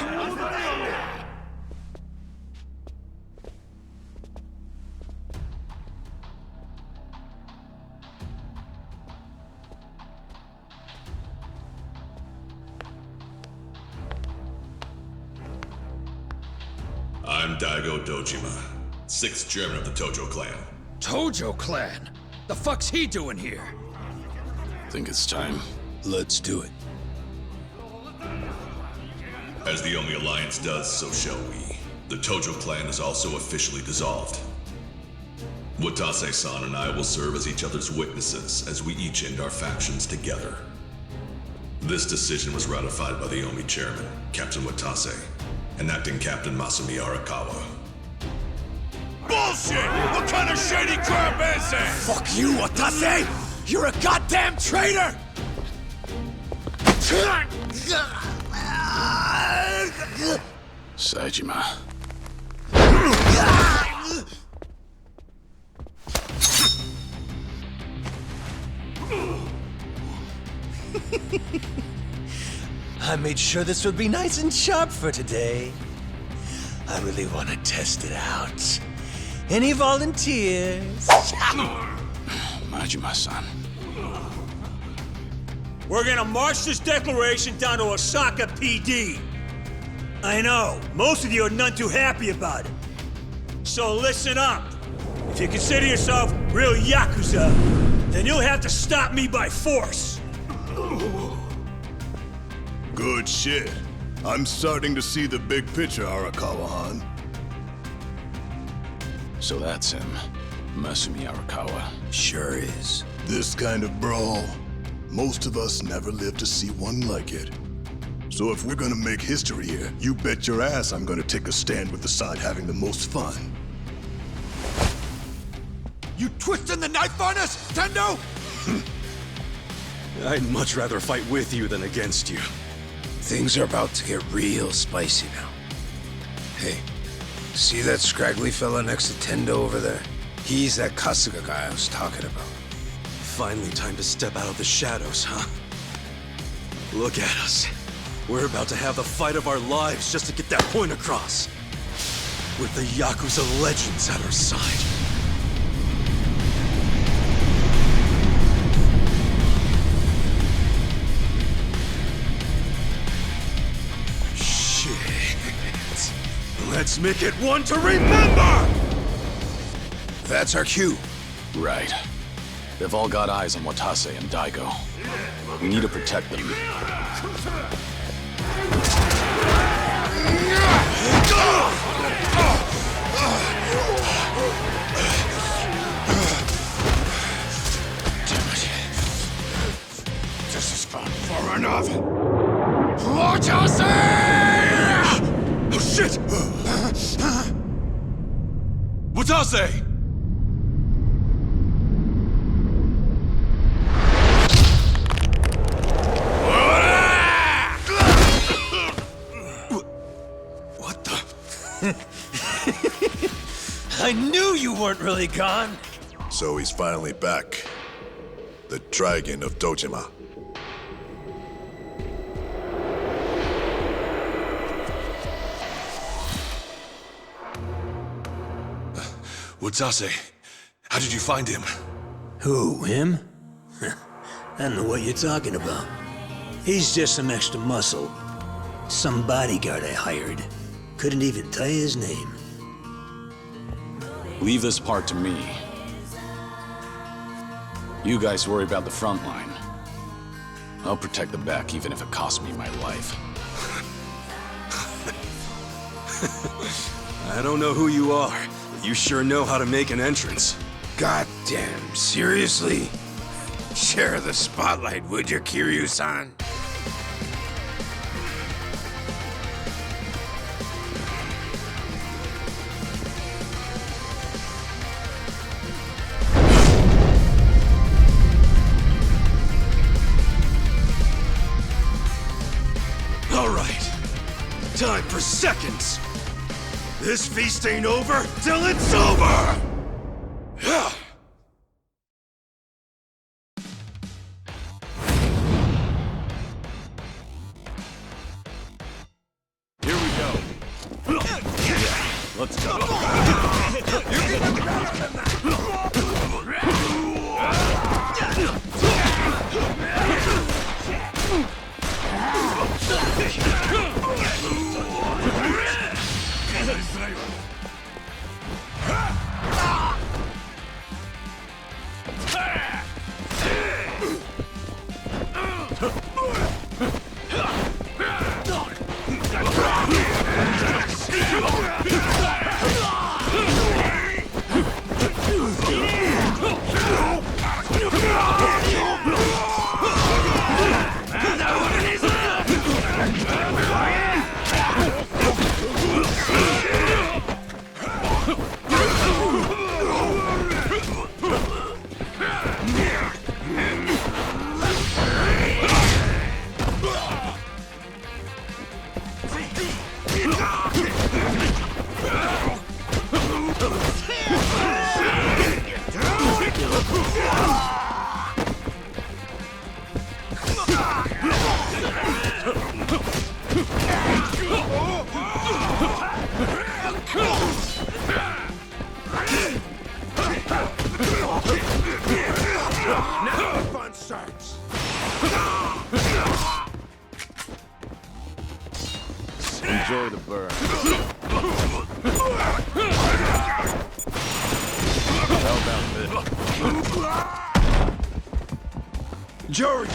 I'm Daigo Dojima, 6th chairman of the Tojo clan. Tojo clan? The fuck's he doing here? Think it's time. Let's do it. As the Omi Alliance does, so shall we. The Tojo clan is also officially dissolved. Watase-san and I will serve as each other's witnesses as we each end our factions together. This decision was ratified by the Omi chairman, Captain Watase, and acting Captain Masumi Arakawa. Bullshit! What kind of shady crap is this? Fuck you, Watase! You're a goddamn traitor! Saejima. I made sure this would be nice and sharp for today. I really want to test it out. Any volunteers? Majima-san. We're gonna march this declaration down to Osaka PD. I know, most of you are none too happy about it. So listen up. If you consider yourself real Yakuza, then you'll have to stop me by force. Good shit. I'm starting to see the big picture, Arakawa-han. So that's him, Masumi Arakawa. Sure is. This kind of brawl, most of us never lived to see one like it. So if we're gonna make history here, you bet your ass I'm gonna take a stand with the side having the most fun. You twisting the knife on us, Tendo? I'd much rather fight with you than against you. Things are about to get real spicy now. Hey, see that scraggly fella next to Tendo over there? He's that Kasuga guy I was talking about. Finally time to step out of the shadows, huh? Look at us. We're about to have the fight of our lives just to get that point across. With the Yakuza legends at our side. Let's make it one to remember! That's our cue. Right. They've all got eyes on Watase and Daigo. We need to protect them. Damn it. This has gone far enough. Watase! Oh shit! Watase! What the? I knew you weren't really gone. So he's finally back. The Dragon of Dojima. Watase, how did you find him? Who, him? I don't know what you're talking about. He's just some extra muscle. Some bodyguard I hired. Couldn't even tell you his name. Leave this part to me. You guys worry about the front line. I'll protect the back even if it costs me my life. I don't know who you are, but you sure know how to make an entrance. Goddamn, seriously? Share the spotlight, would you, Kiryu-san? All right, time for seconds. This feast ain't over till it's over! Here we go. Let's go. Enjoy the burn. How about this? Jory!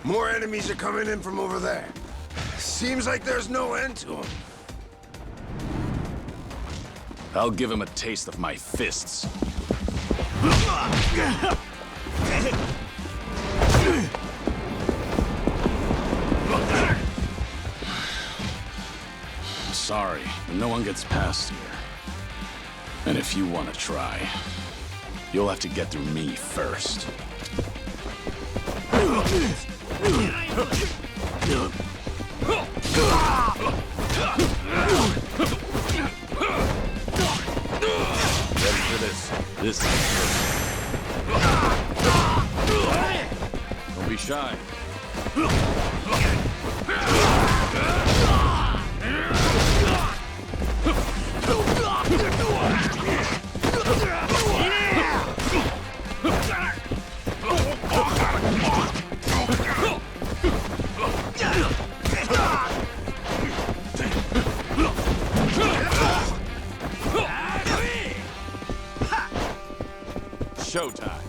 More enemies are coming in from over there. Seems like there's no end to them. I'll give him a taste of my fists. Sorry, but no one gets past here. And if you want to try, you'll have to get through me first. Ready for this? This is perfect. Don't be shy. Showtime.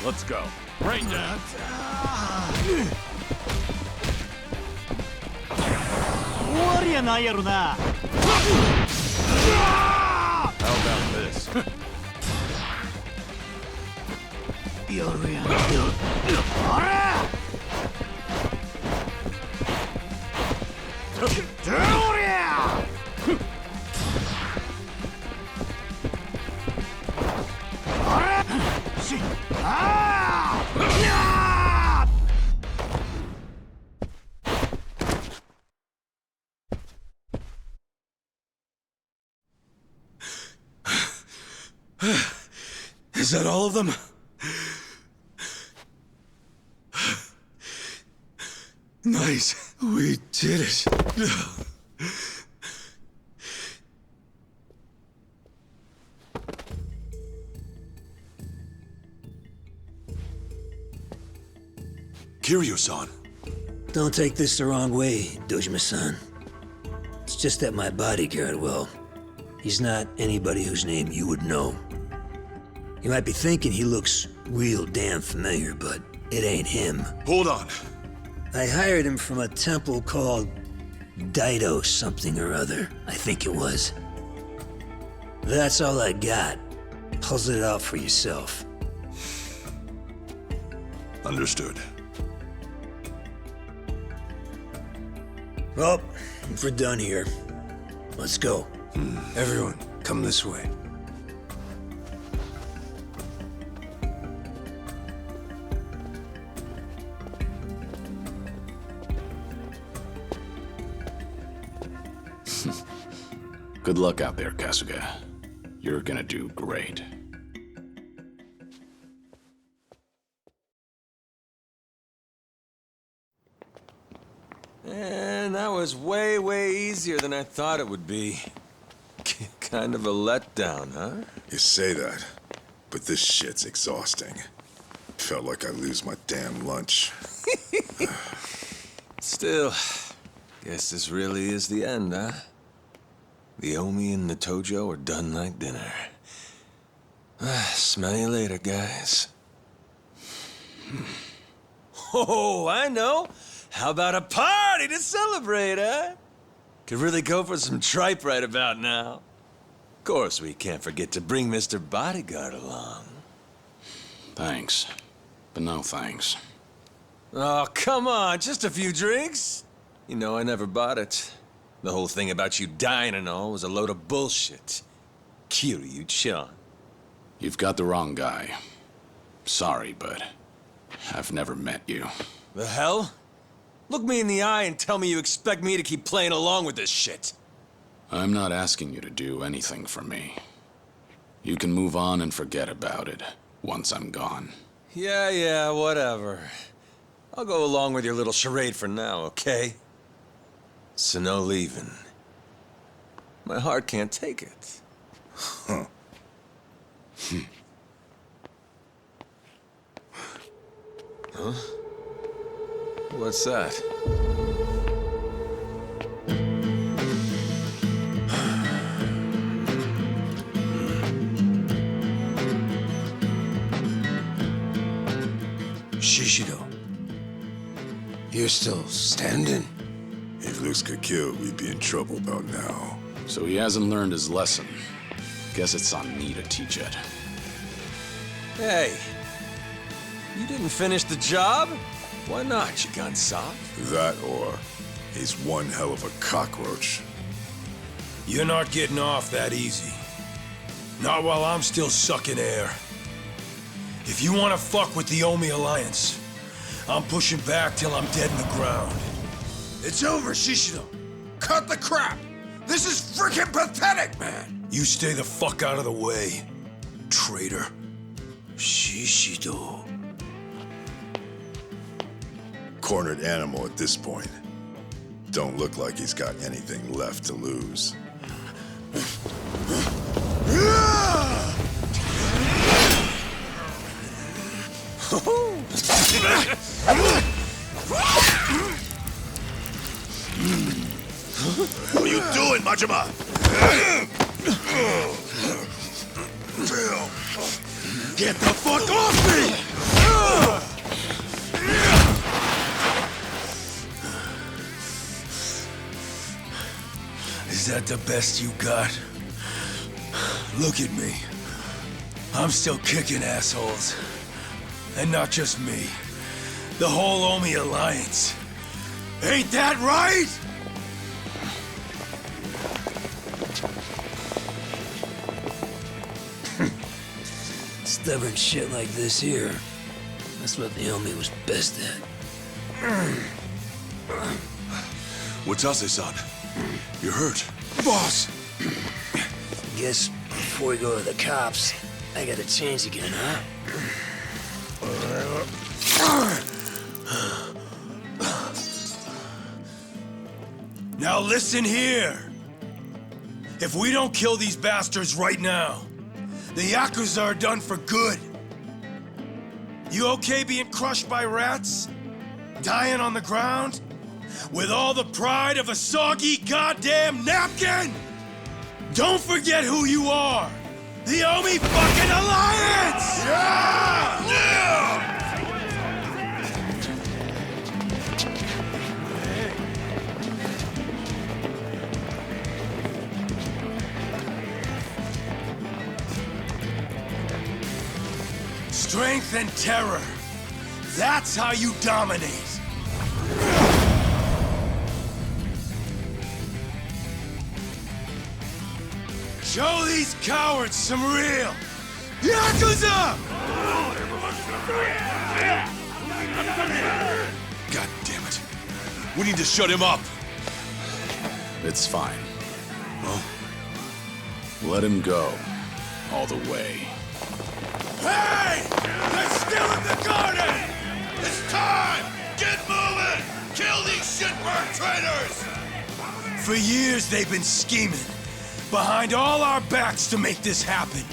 Let's go. Rain down. How about this? Is that all of them? Nice. We did it. Kiryu-san. Don't take this the wrong way, Dojima-san. It's just that my bodyguard, well, he's not anybody whose name you would know. You might be thinking he looks real damn familiar, but it ain't him. Hold on. I hired him from a temple called Daido something or other, I think it was. That's all I got. Puzzle it out for yourself. Understood. Well, if we're done here, let's go. Everyone, come this way. Good luck out there, Kasuga. You're gonna do great. And that was way, way easier than I thought it would be. Kind of a letdown, huh? You say that, but this shit's exhausting. Felt like I lose my damn lunch. Still, guess this really is the end, huh? The Omi and the Tojo are done like dinner. Smell you later, guys. Oh, I know. How about a party to celebrate, huh? Could really go for some tripe right about now. Of course, we can't forget to bring Mr. Bodyguard along. Thanks, but no thanks. Oh, come on, just a few drinks? You know I never bought it. The whole thing about you dying and all was a load of bullshit. Kiryu-chan. You've got the wrong guy. Sorry, but I've never met you. The hell? Look me in the eye and tell me you expect me to keep playing along with this shit. I'm not asking you to do anything for me. You can move on and forget about it once I'm gone. Yeah, whatever. I'll go along with your little charade for now, okay? So no leaving. My heart can't take it. Huh. Huh? What's that? Shishido. You're still standing? If Lux could kill, we'd be in trouble about now. So he hasn't learned his lesson. Guess it's on me to teach it. Hey, you didn't finish the job? Why not, you gun soft? That or He's one hell of a cockroach. You're not getting off that easy. Not while I'm still sucking air. If you want to fuck with the Omi Alliance, I'm pushing back till I'm dead in the ground. It's over, Shishido. Cut the crap! This is freaking pathetic, man! You stay the fuck out of the way, traitor. Shishido. Cornered animal at this point. Don't look like he's got anything left to lose. What are you doing, Majima? Get the fuck off me! Is that the best you got? Look at me. I'm still kicking assholes. And not just me. The whole Omi Alliance. Ain't that right? Stubborn shit like this here. That's what the Omi was best at. Watase-san, you're hurt. Boss! Guess before we go to the cops, I gotta change again, huh? Now listen here. If we don't kill these bastards right now, the Yakuza are done for good. You okay being crushed by rats? Dying on the ground? With all the pride of a soggy goddamn napkin? Don't forget who you are! The Omi fucking Alliance! Yeah! Yeah! Strength and terror. That's how you dominate. Show these cowards some real Yakuza! God damn it. We need to shut him up. It's fine. Well, let him go. All the way. Hey! They're still in the garden! It's time! Get moving! Kill these shitbird traitors! For years they've been scheming behind all our backs to make this happen.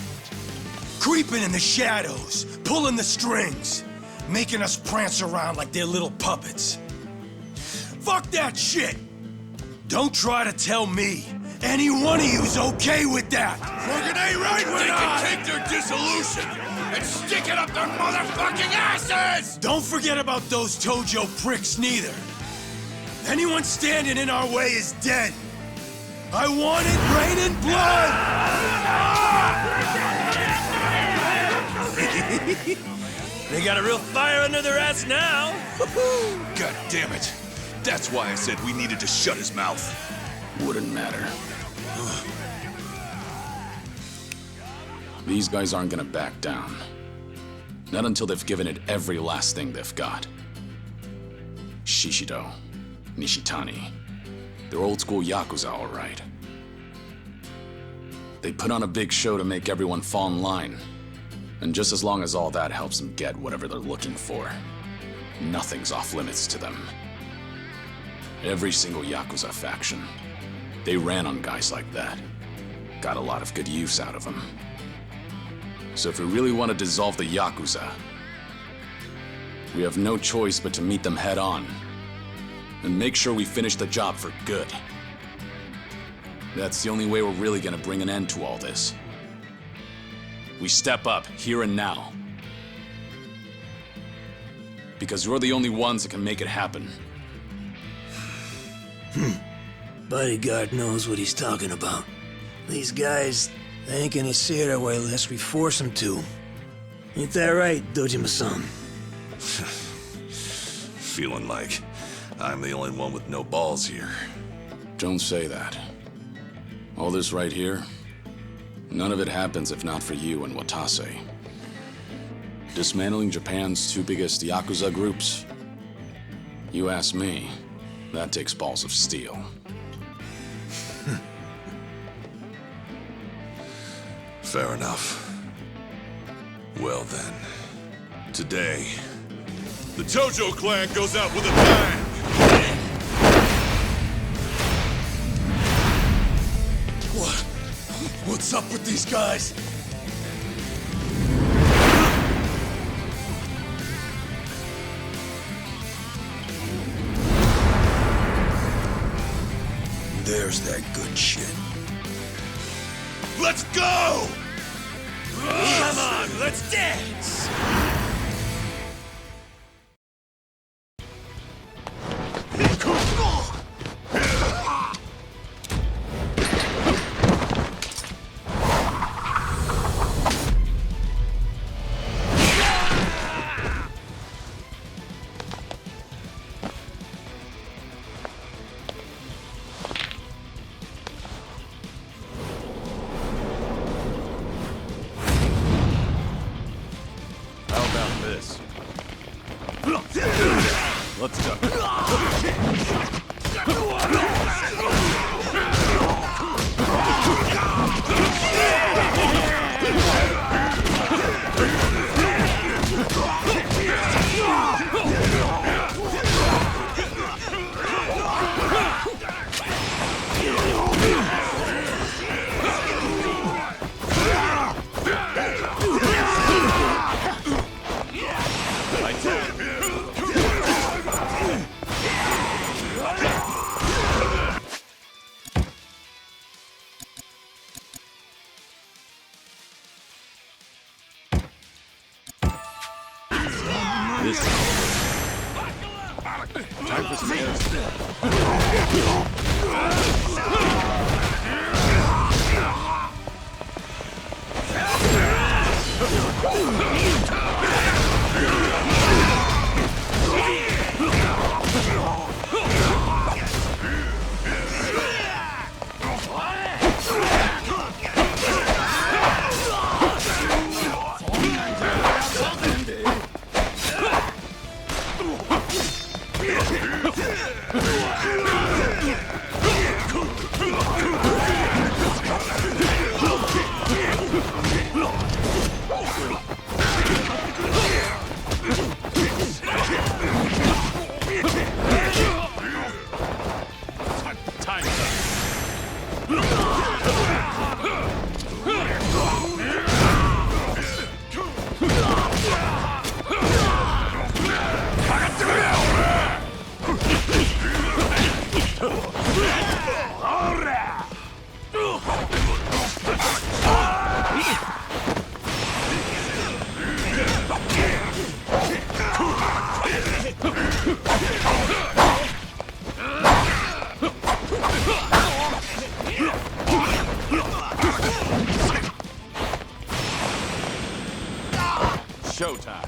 Creeping in the shadows, pulling the strings, making us prance around like they're little puppets. Fuck that shit! Don't try to tell me any one of you's okay with that! Fucking ain't right with They can take their dissolution and stick it up their motherfucking asses! Don't forget about those Tojo pricks neither. Anyone standing in our way is dead. I want it raining blood! They got a real fire under their ass now. God damn it. That's why I said we needed to shut his mouth. Wouldn't matter. These guys aren't gonna back down. Not until they've given it every last thing they've got. Shishido, Nishitani. They're old school Yakuza, all right. They put on a big show to make everyone fall in line. And just as long as all that helps them get whatever they're looking for, nothing's off limits to them. Every single Yakuza faction, they ran on guys like that. Got a lot of good use out of them. So if we really want to dissolve the Yakuza, we have no choice but to meet them head on. And make sure we finish the job for good. That's the only way we're really gonna bring an end to all this. We step up, here and now. Because we're the only ones that can make it happen. Bodyguard knows what he's talking about. These guys, they ain't gonna see it our way unless we force them to. Ain't that right, Dojima-san? Feeling like I'm the only one with no balls here. Don't say that. All this right here, none of it happens if not for you and Watase. Dismantling Japan's two biggest Yakuza groups? You ask me, that takes balls of steel. Fair enough. Well then, today, the Tojo clan goes out with a bang! What's up with these guys? There's that good shit. Let's go! Come on, let's dance! Let's go. Time for some air. Showtime.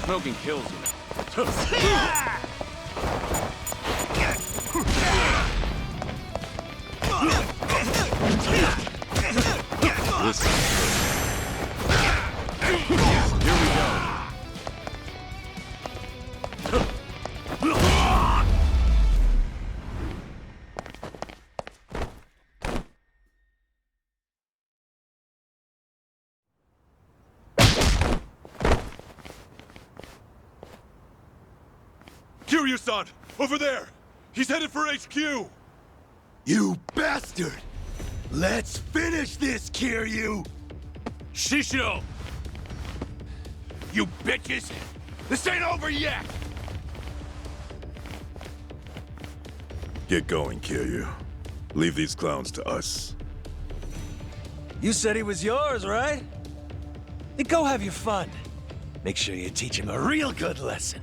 Smoking kills you. Listen. Here we go. Kiryu-san! Over there! He's headed for HQ! You bastard! Let's finish this, Kiryu! Shisho! You bitches! This ain't over yet! Get going, Kiryu. Leave these clowns to us. You said he was yours, right? Then go have your fun. Make sure you teach him a real good lesson.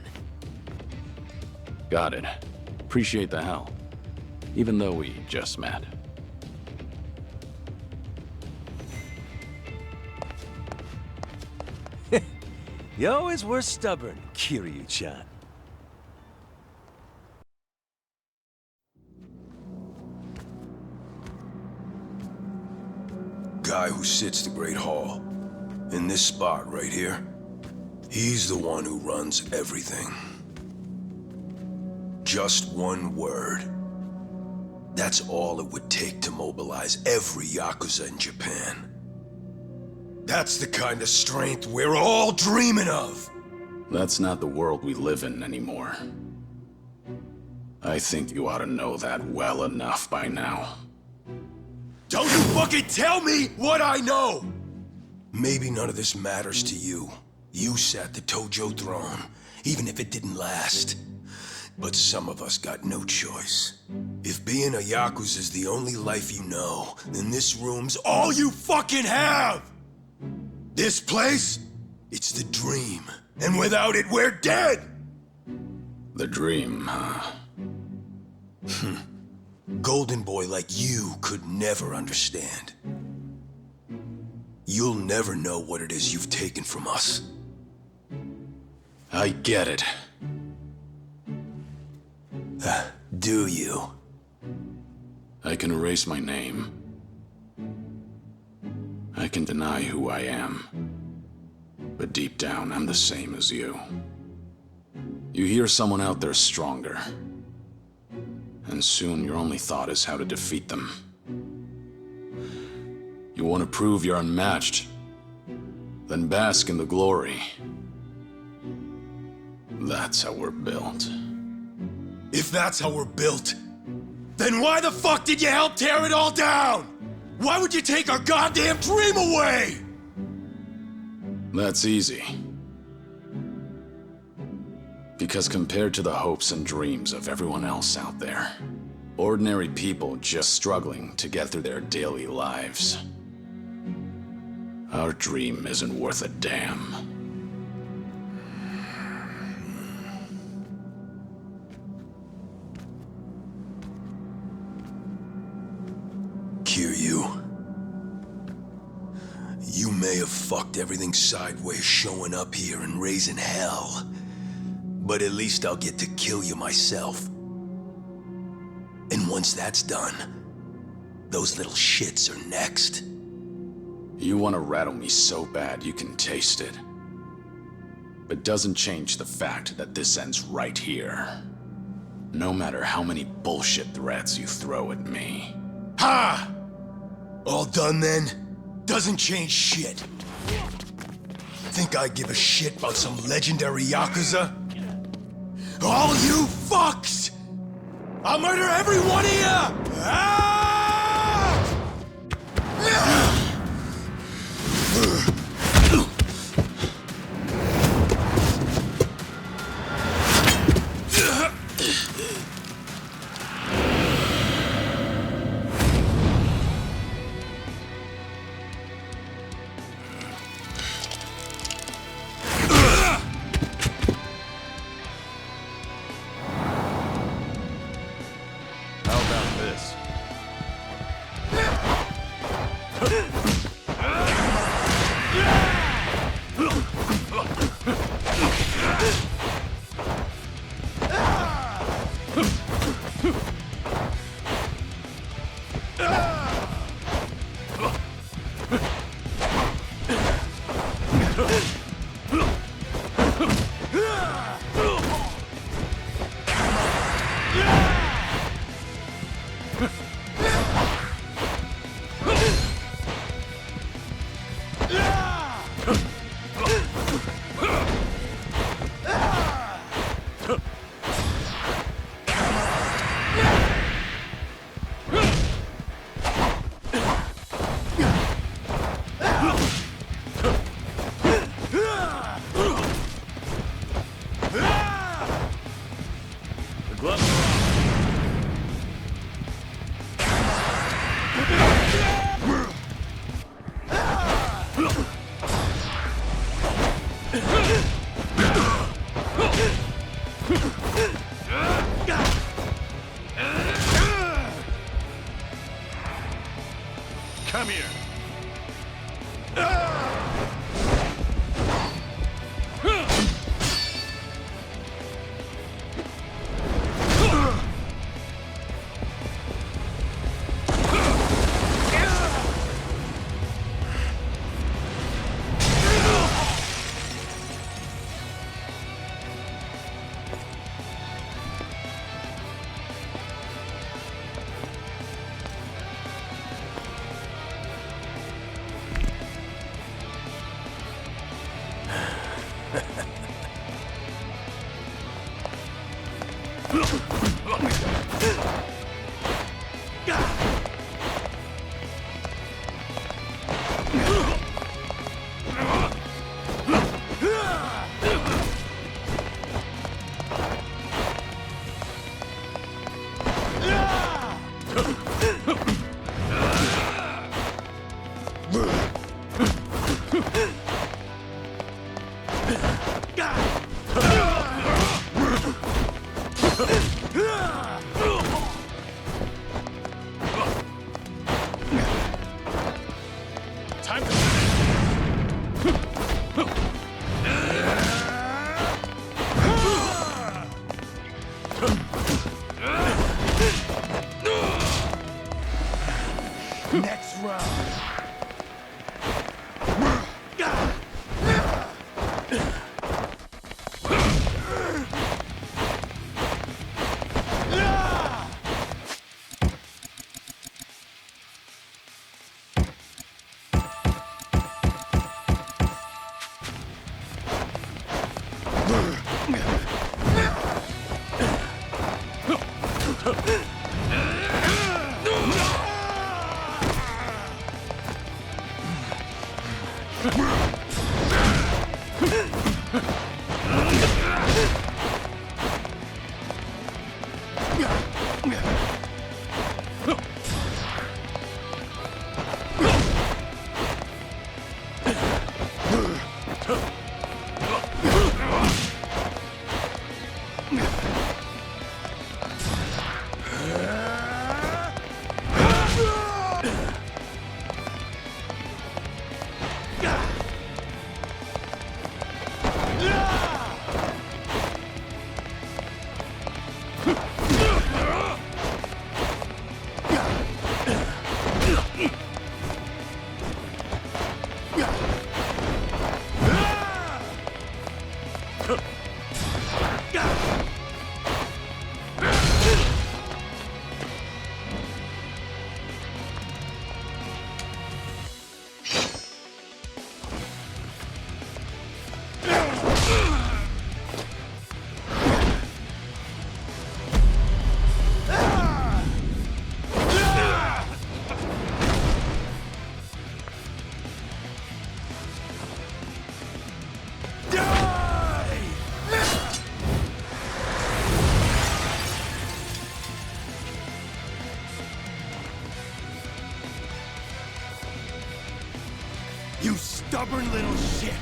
Got it. Appreciate the help. Even though we just met. You always were stubborn, Kiryu-chan. Guy who sits the Great Hall, in this spot right here, he's the one who runs everything. Just one word. That's all it would take to mobilize every Yakuza in Japan. That's the kind of strength we're all dreaming of! That's not the world we live in anymore. I think you ought to know that well enough by now. Don't you fucking tell me what I know! Maybe none of this matters to you. You sat the Tojo throne, even if it didn't last. But some of us got no choice. If being a Yakuza is the only life you know, then this room's all you fucking have! This place, it's the dream. And without it, we're dead! The dream, huh? Golden boy like you could never understand. You'll never know what it is you've taken from us. I get it. Do you? I can erase my name. I can deny who I am. But deep down, I'm the same as you. You hear someone out there stronger. And soon your only thought is how to defeat them. You want to prove you're unmatched? Then bask in the glory. That's how we're built. If that's how we're built, then why the fuck did you help tear it all down? Why would you take our goddamn dream away? That's easy. Because compared to the hopes and dreams of everyone else out there, ordinary people just struggling to get through their daily lives, our dream isn't worth a damn. Kiryu, you may have fucked everything sideways showing up here and raising hell, but at least I'll get to kill you myself. And once that's done, those little shits are next. You want to rattle me so bad you can taste it. But doesn't change the fact that this ends right here. No matter how many bullshit threats you throw at me. Ha! All done then? Doesn't change shit. Think I give a shit about some legendary Yakuza? All you fucks! I'll murder every one of you! Ah! Next round. You stubborn little shit!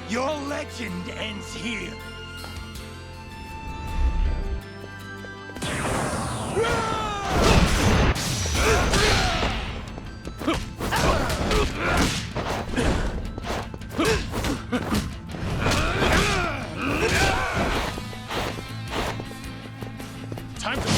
Your legend ends here. Time to put it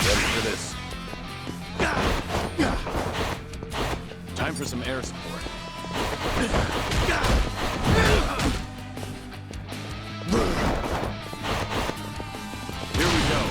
Ready for this. Time for some air support. Here we go.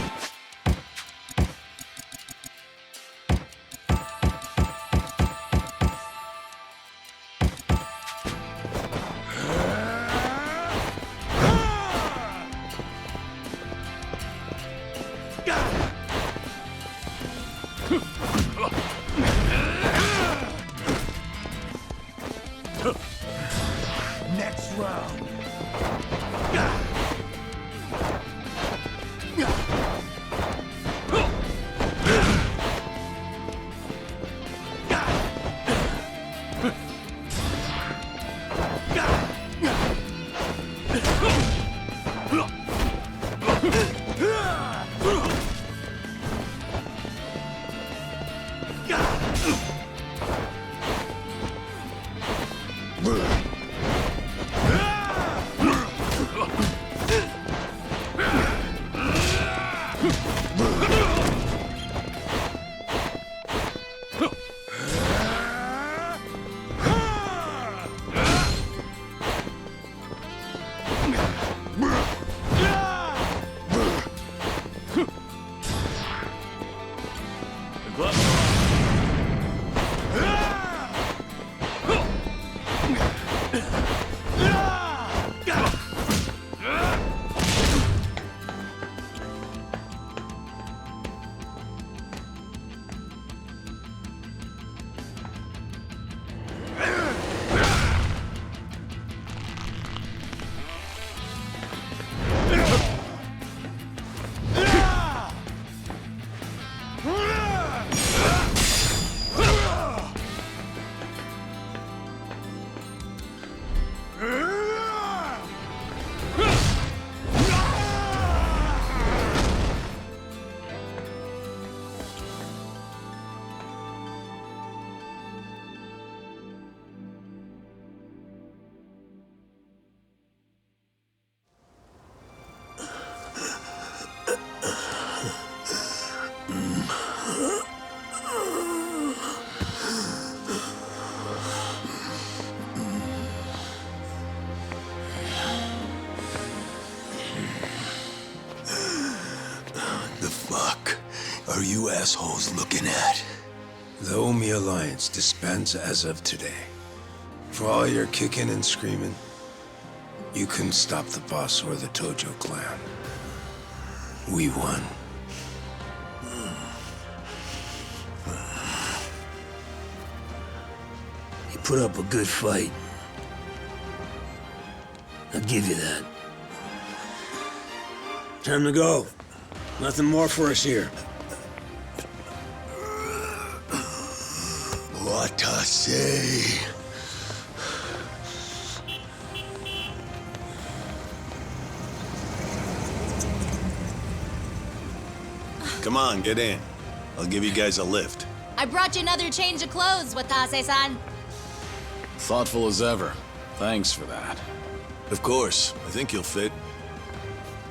Next round. The fuck are you assholes looking at? The Omi Alliance disbands as of today. For all your kicking and screaming, you couldn't stop the boss or the Tojo clan. We won. You put up a good fight. I'll give you that. Time to go. Nothing more for us here. Watase. Come on, get in. I'll give you guys a lift. I brought you another change of clothes, Watase-san. Thoughtful as ever. Thanks for that. Of course. I think you'll fit.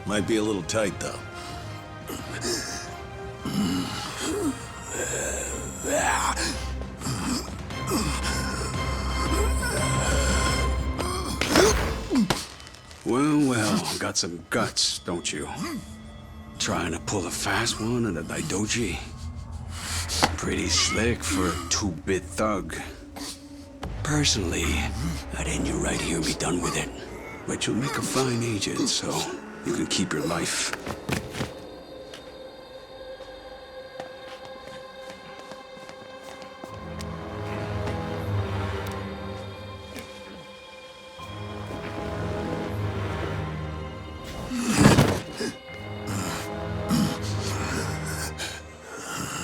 Might be a little tight, though. Well, got some guts, don't you? Trying to pull a fast one at a Daidoji. Pretty slick for a two-bit thug. Personally, I'd end you right here and be done with it. But you'll make a fine agent, so you can keep your life.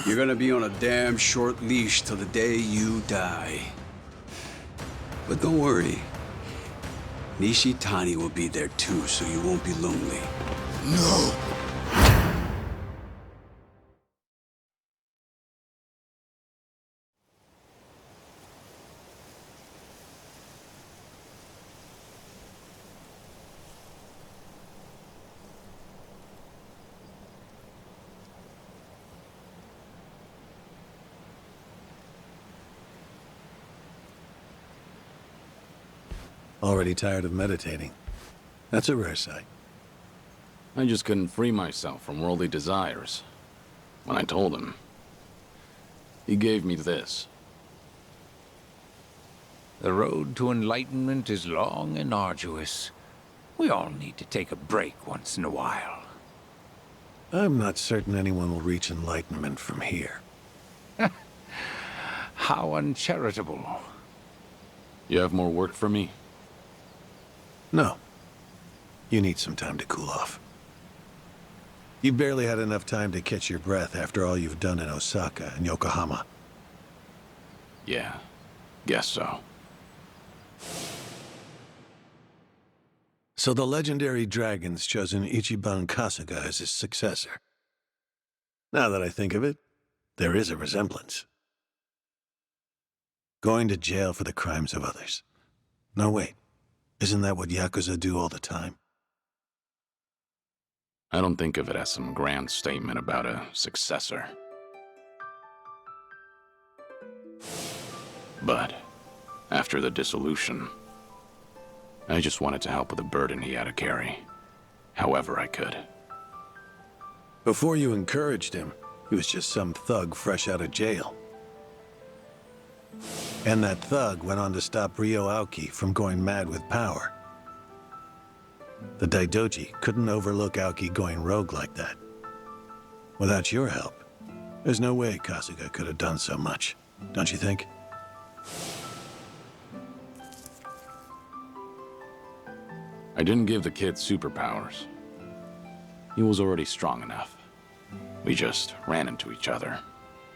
You're gonna be on a damn short leash till the day you die. But don't worry. Nishitani will be there too, so you won't be lonely. No! Already tired of meditating. That's a rare sight. I just couldn't free myself from worldly desires. When I told him, he gave me this. The road to enlightenment is long and arduous. We all need to take a break once in a while. I'm not certain anyone will reach enlightenment from here. How uncharitable. You have more work for me? No. You need some time to cool off. You barely had enough time to catch your breath after all you've done in Osaka and Yokohama. Yeah, guess so. So the legendary dragon's chosen Ichiban Kasuga as his successor. Now that I think of it, there is a resemblance. Going to jail for the crimes of others. No, wait. Isn't that what Yakuza do all the time? I don't think of it as some grand statement about a successor. But after the dissolution, I just wanted to help with the burden he had to carry, however I could. Before you encouraged him, he was just some thug fresh out of jail. And that thug went on to stop Ryo Aoki from going mad with power. The Daidoji couldn't overlook Aoki going rogue like that. Without your help, there's no way Kasuga could have done so much, don't you think? I didn't give the kid superpowers. He was already strong enough. We just ran into each other.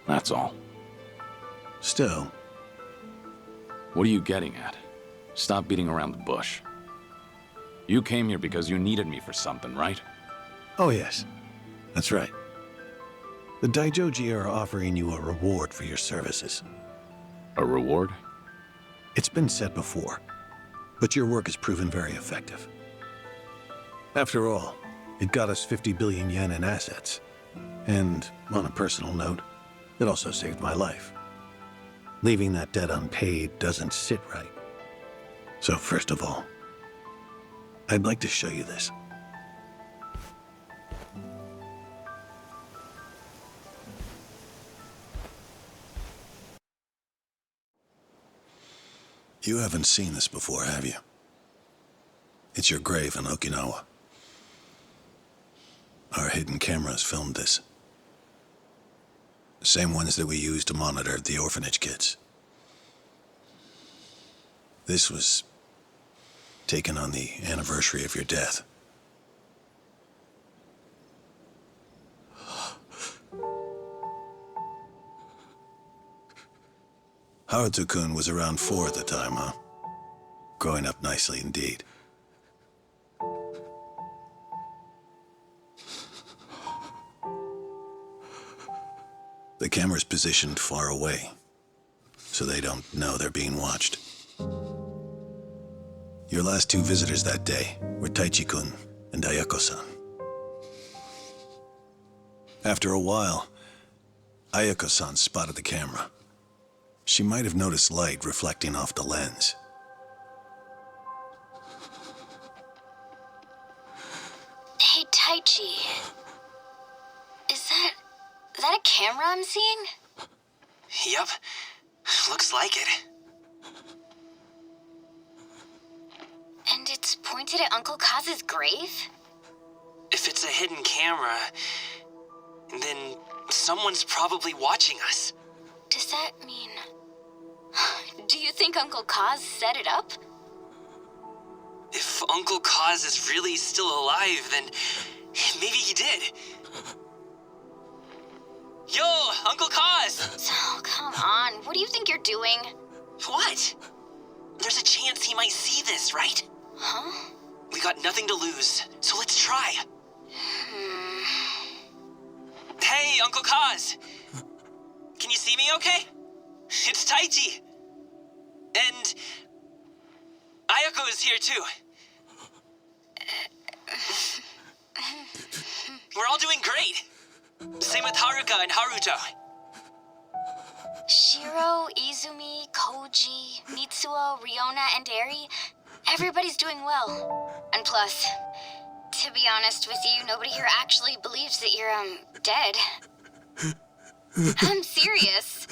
That's all. Still. What are you getting at? Stop beating around the bush. You came here because you needed me for something, right? Oh yes, that's right. The Daijoji are offering you a reward for your services. A reward? It's been said before, but your work has proven very effective. After all, it got us 50 billion yen in assets. And, on a personal note, it also saved my life. Leaving that debt unpaid doesn't sit right. So first of all, I'd like to show you this. You haven't seen this before, have you? It's your grave in Okinawa. Our hidden cameras filmed this. The same ones that we used to monitor the orphanage kids. This was taken on the anniversary of your death. Haruto-kun was around 4 at the time, huh? Growing up nicely indeed. The camera's positioned far away, so they don't know they're being watched. Your last two visitors that day were Taichi-kun and Ayako-san. After a while, Ayako-san spotted the camera. She might have noticed light reflecting off the lens. Hey, Taichi. Is that a camera I'm seeing? Yup. Looks like it. And it's pointed at Uncle Kaz's grave? If it's a hidden camera, then someone's probably watching us. Does that mean... Do you think Uncle Kaz set it up? If Uncle Kaz is really still alive, then maybe he did. Yo, Uncle Kaz! Oh, come on. What do you think you're doing? What? There's a chance he might see this, right? Huh? We got nothing to lose, so let's try. Hey, Uncle Kaz! Can you see me okay? It's Taichi! And... Ayako is here too. We're all doing great. Same with Haruka and Haruto. Shiro, Izumi, Koji, Mitsuo, Riona, and Eri, everybody's doing well. And plus, to be honest with you, nobody here actually believes that you're, dead. I'm serious.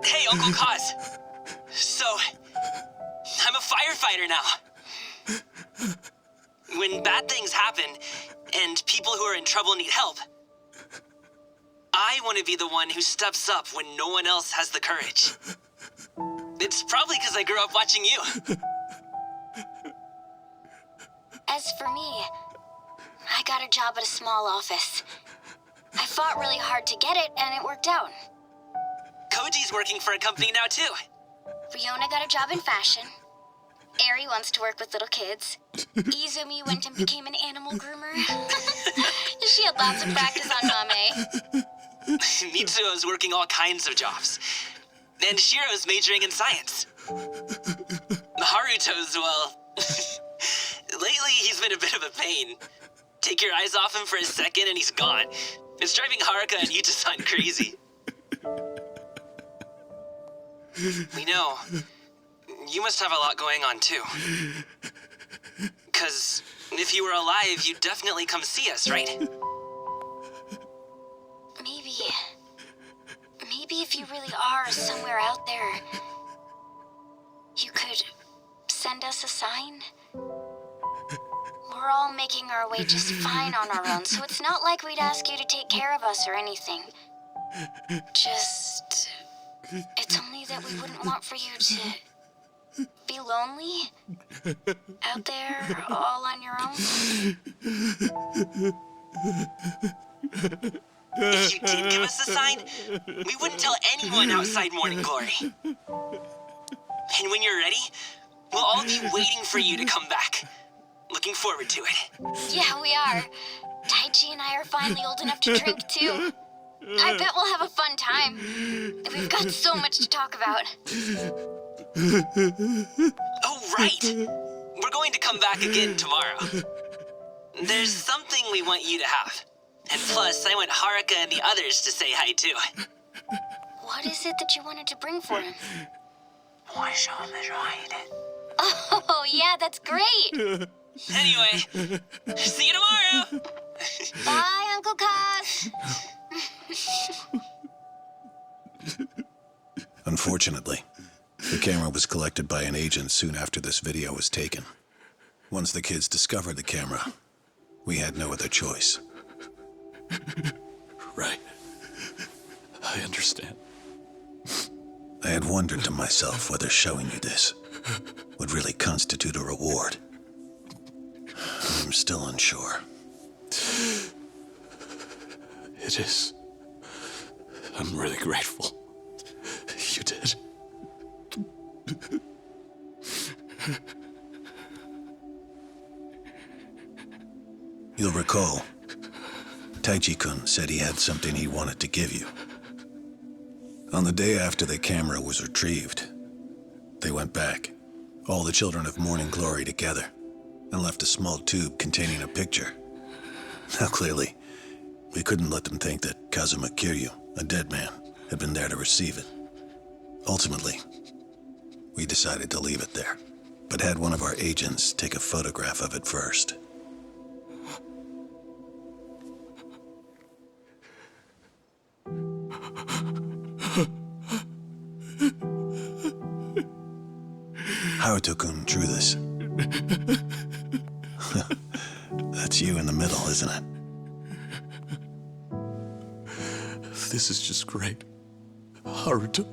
Hey, Uncle Kaz. So, I'm a firefighter now. When bad things happen, and people who are in trouble need help, I want to be the one who steps up when no one else has the courage. It's probably because I grew up watching you. As for me, I got a job at a small office. I fought really hard to get it, and it worked out. Koji's working for a company now, too. Riona got a job in fashion. Eri wants to work with little kids. Izumi went and became an animal groomer. She had lots of practice on Mame. Mitsuo's working all kinds of jobs. And Shiro's majoring in science. Haruto's, well... lately, he's been a bit of a pain. Take your eyes off him for a second and he's gone. It's driving Haruka and Yuta-san crazy. We know. You must have a lot going on, too. 'Cause if you were alive, you'd definitely come see us, right? Maybe if you really are somewhere out there, you could send us a sign? We're all making our way just fine on our own, so it's not like we'd ask you to take care of us or anything. Just... It's only that we wouldn't want for you to be lonely out there all on your own. If you did give us a sign, we wouldn't tell anyone outside Morning Glory. And when you're ready, we'll all be waiting for you to come back. Looking forward to it. Yeah, we are. Taichi and I are finally old enough to drink, too. I bet we'll have a fun time. We've got so much to talk about. Oh, right! We're going to come back again tomorrow. There's something we want you to have. And plus, I want Haruka and the others to say hi, too. What is it that you wanted to bring for him? Oh, yeah, that's great! Anyway, see you tomorrow! Bye, Uncle Kaz! Unfortunately, the camera was collected by an agent soon after this video was taken. Once the kids discovered the camera, we had no other choice. Right. I understand. I had wondered to myself whether showing you this would really constitute a reward. I'm still unsure. It is. I'm really grateful. You did. You'll recall, Taichi-kun said he had something he wanted to give you. On the day after the camera was retrieved, They went back, all the children of Morning Glory together, and left a small tube containing a picture. Now clearly, we couldn't let them think that Kazuma Kiryu, a dead man, had been there to receive it. Ultimately, we decided to leave it there, but had one of our agents take a photograph of it first. Haruto-kun drew this. That's you in the middle, isn't it? This is just great. Haruto.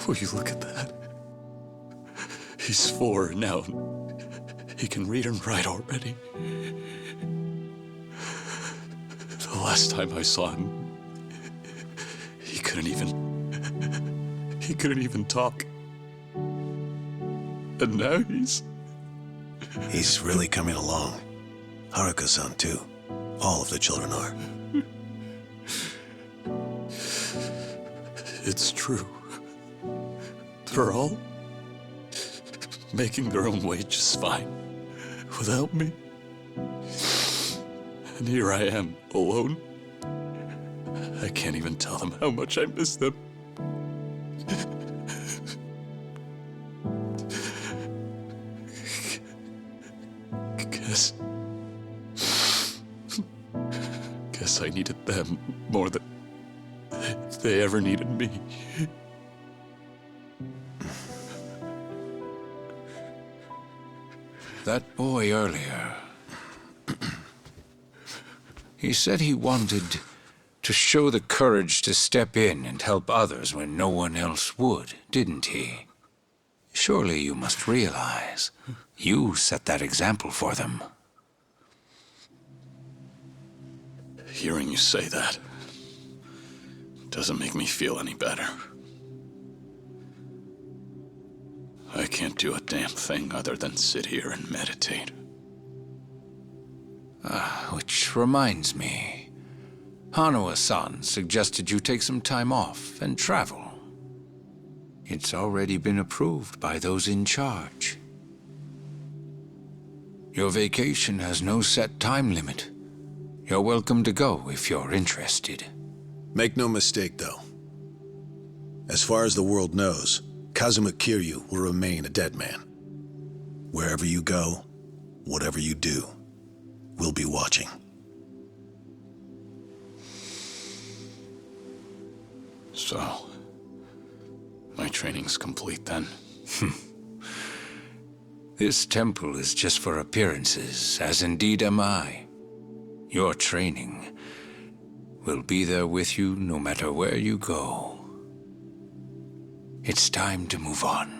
Will you look at that? He's 4 now. He can read and write already. The last time I saw him, he couldn't even talk. And now He's really coming along. Haruka-san too. All of the children are. It's true. They're all making their own way just fine without me. And here I am, alone. I can't even tell them how much I miss them. Guess I needed them more than they ever needed me. That boy earlier, he said he wanted to show the courage to step in and help others when no one else would, didn't he? Surely you must realize you set that example for them. Hearing you say that doesn't make me feel any better. I can't do a damn thing other than sit here and meditate. Which reminds me, Hanawa-san suggested you take some time off and travel. It's already been approved by those in charge. Your vacation has no set time limit. You're welcome to go if you're interested. Make no mistake, though. As far as the world knows, Kazuma Kiryu will remain a dead man. Wherever you go, whatever you do, we'll be watching. So, my training's complete then? This temple is just for appearances, as indeed am I. Your training will be there with you no matter where you go. It's time to move on.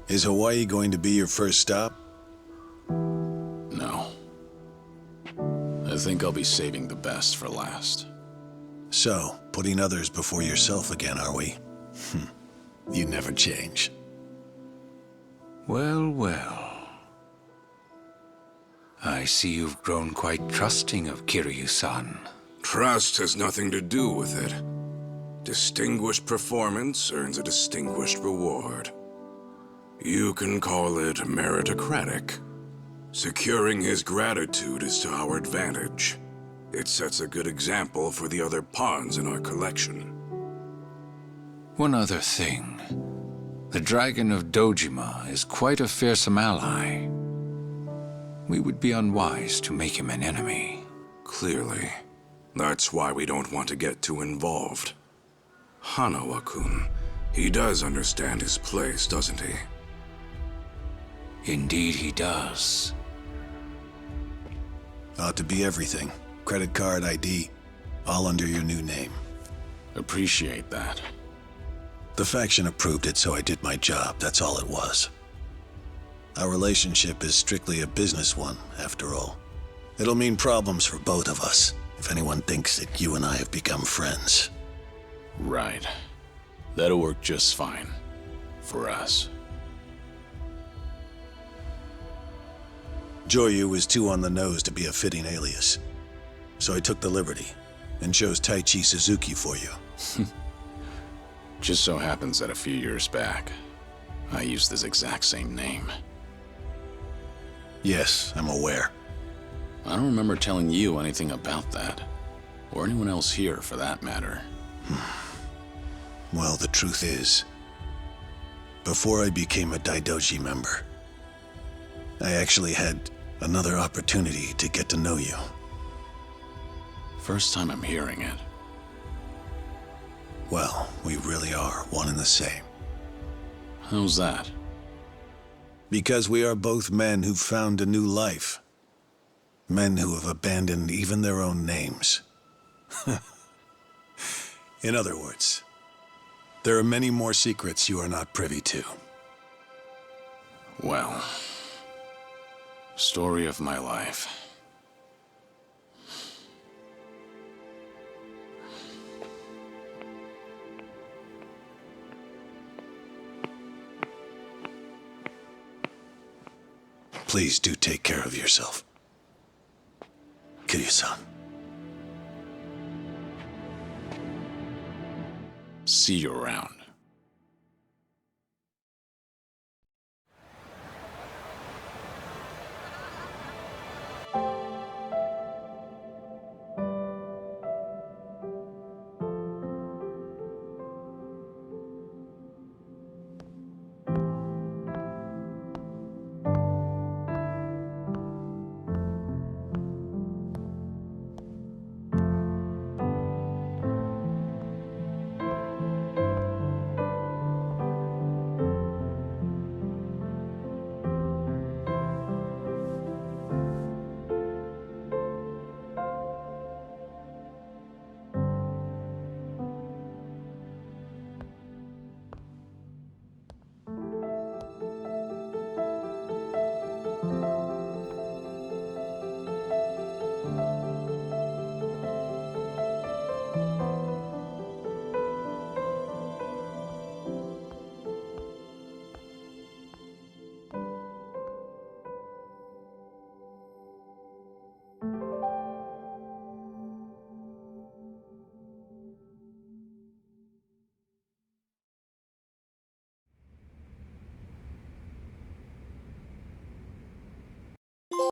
Is Hawaii going to be your first stop? No. I think I'll be saving the best for last. So, putting others before yourself again, are we? You never change. Well, well. I see you've grown quite trusting of Kiryu-san. Trust has nothing to do with it. Distinguished performance earns a distinguished reward. You can call it meritocratic. Securing his gratitude is to our advantage. It sets a good example for the other pawns in our collection. One other thing. The Dragon of Dojima is quite a fearsome ally. We would be unwise to make him an enemy. Clearly. That's why we don't want to get too involved. Hanawa-kun, he does understand his place, doesn't he? Indeed he does. Ought to be everything. Credit card, ID, all under your new name. Appreciate that. The faction approved it, so I did my job. That's all it was. Our relationship is strictly a business one, after all. It'll mean problems for both of us, if anyone thinks that you and I have become friends. Right. That'll work just fine. For us. Joyu was too on the nose to be a fitting alias. So I took the liberty and chose Taichi Suzuki for you. Just so happens that a few years back, I used this exact same name. Yes, I'm aware. I don't remember telling you anything about that. Or anyone else here, for that matter. Well, the truth is, before I became a Daidoji member, I actually had another opportunity to get to know you. First time I'm hearing it. Well, we really are one and the same. How's that? Because we are both men who've found a new life. Men who have abandoned even their own names. In other words, there are many more secrets you are not privy to. Well, story of my life. Please do take care of yourself. Kiryu-san. See you around.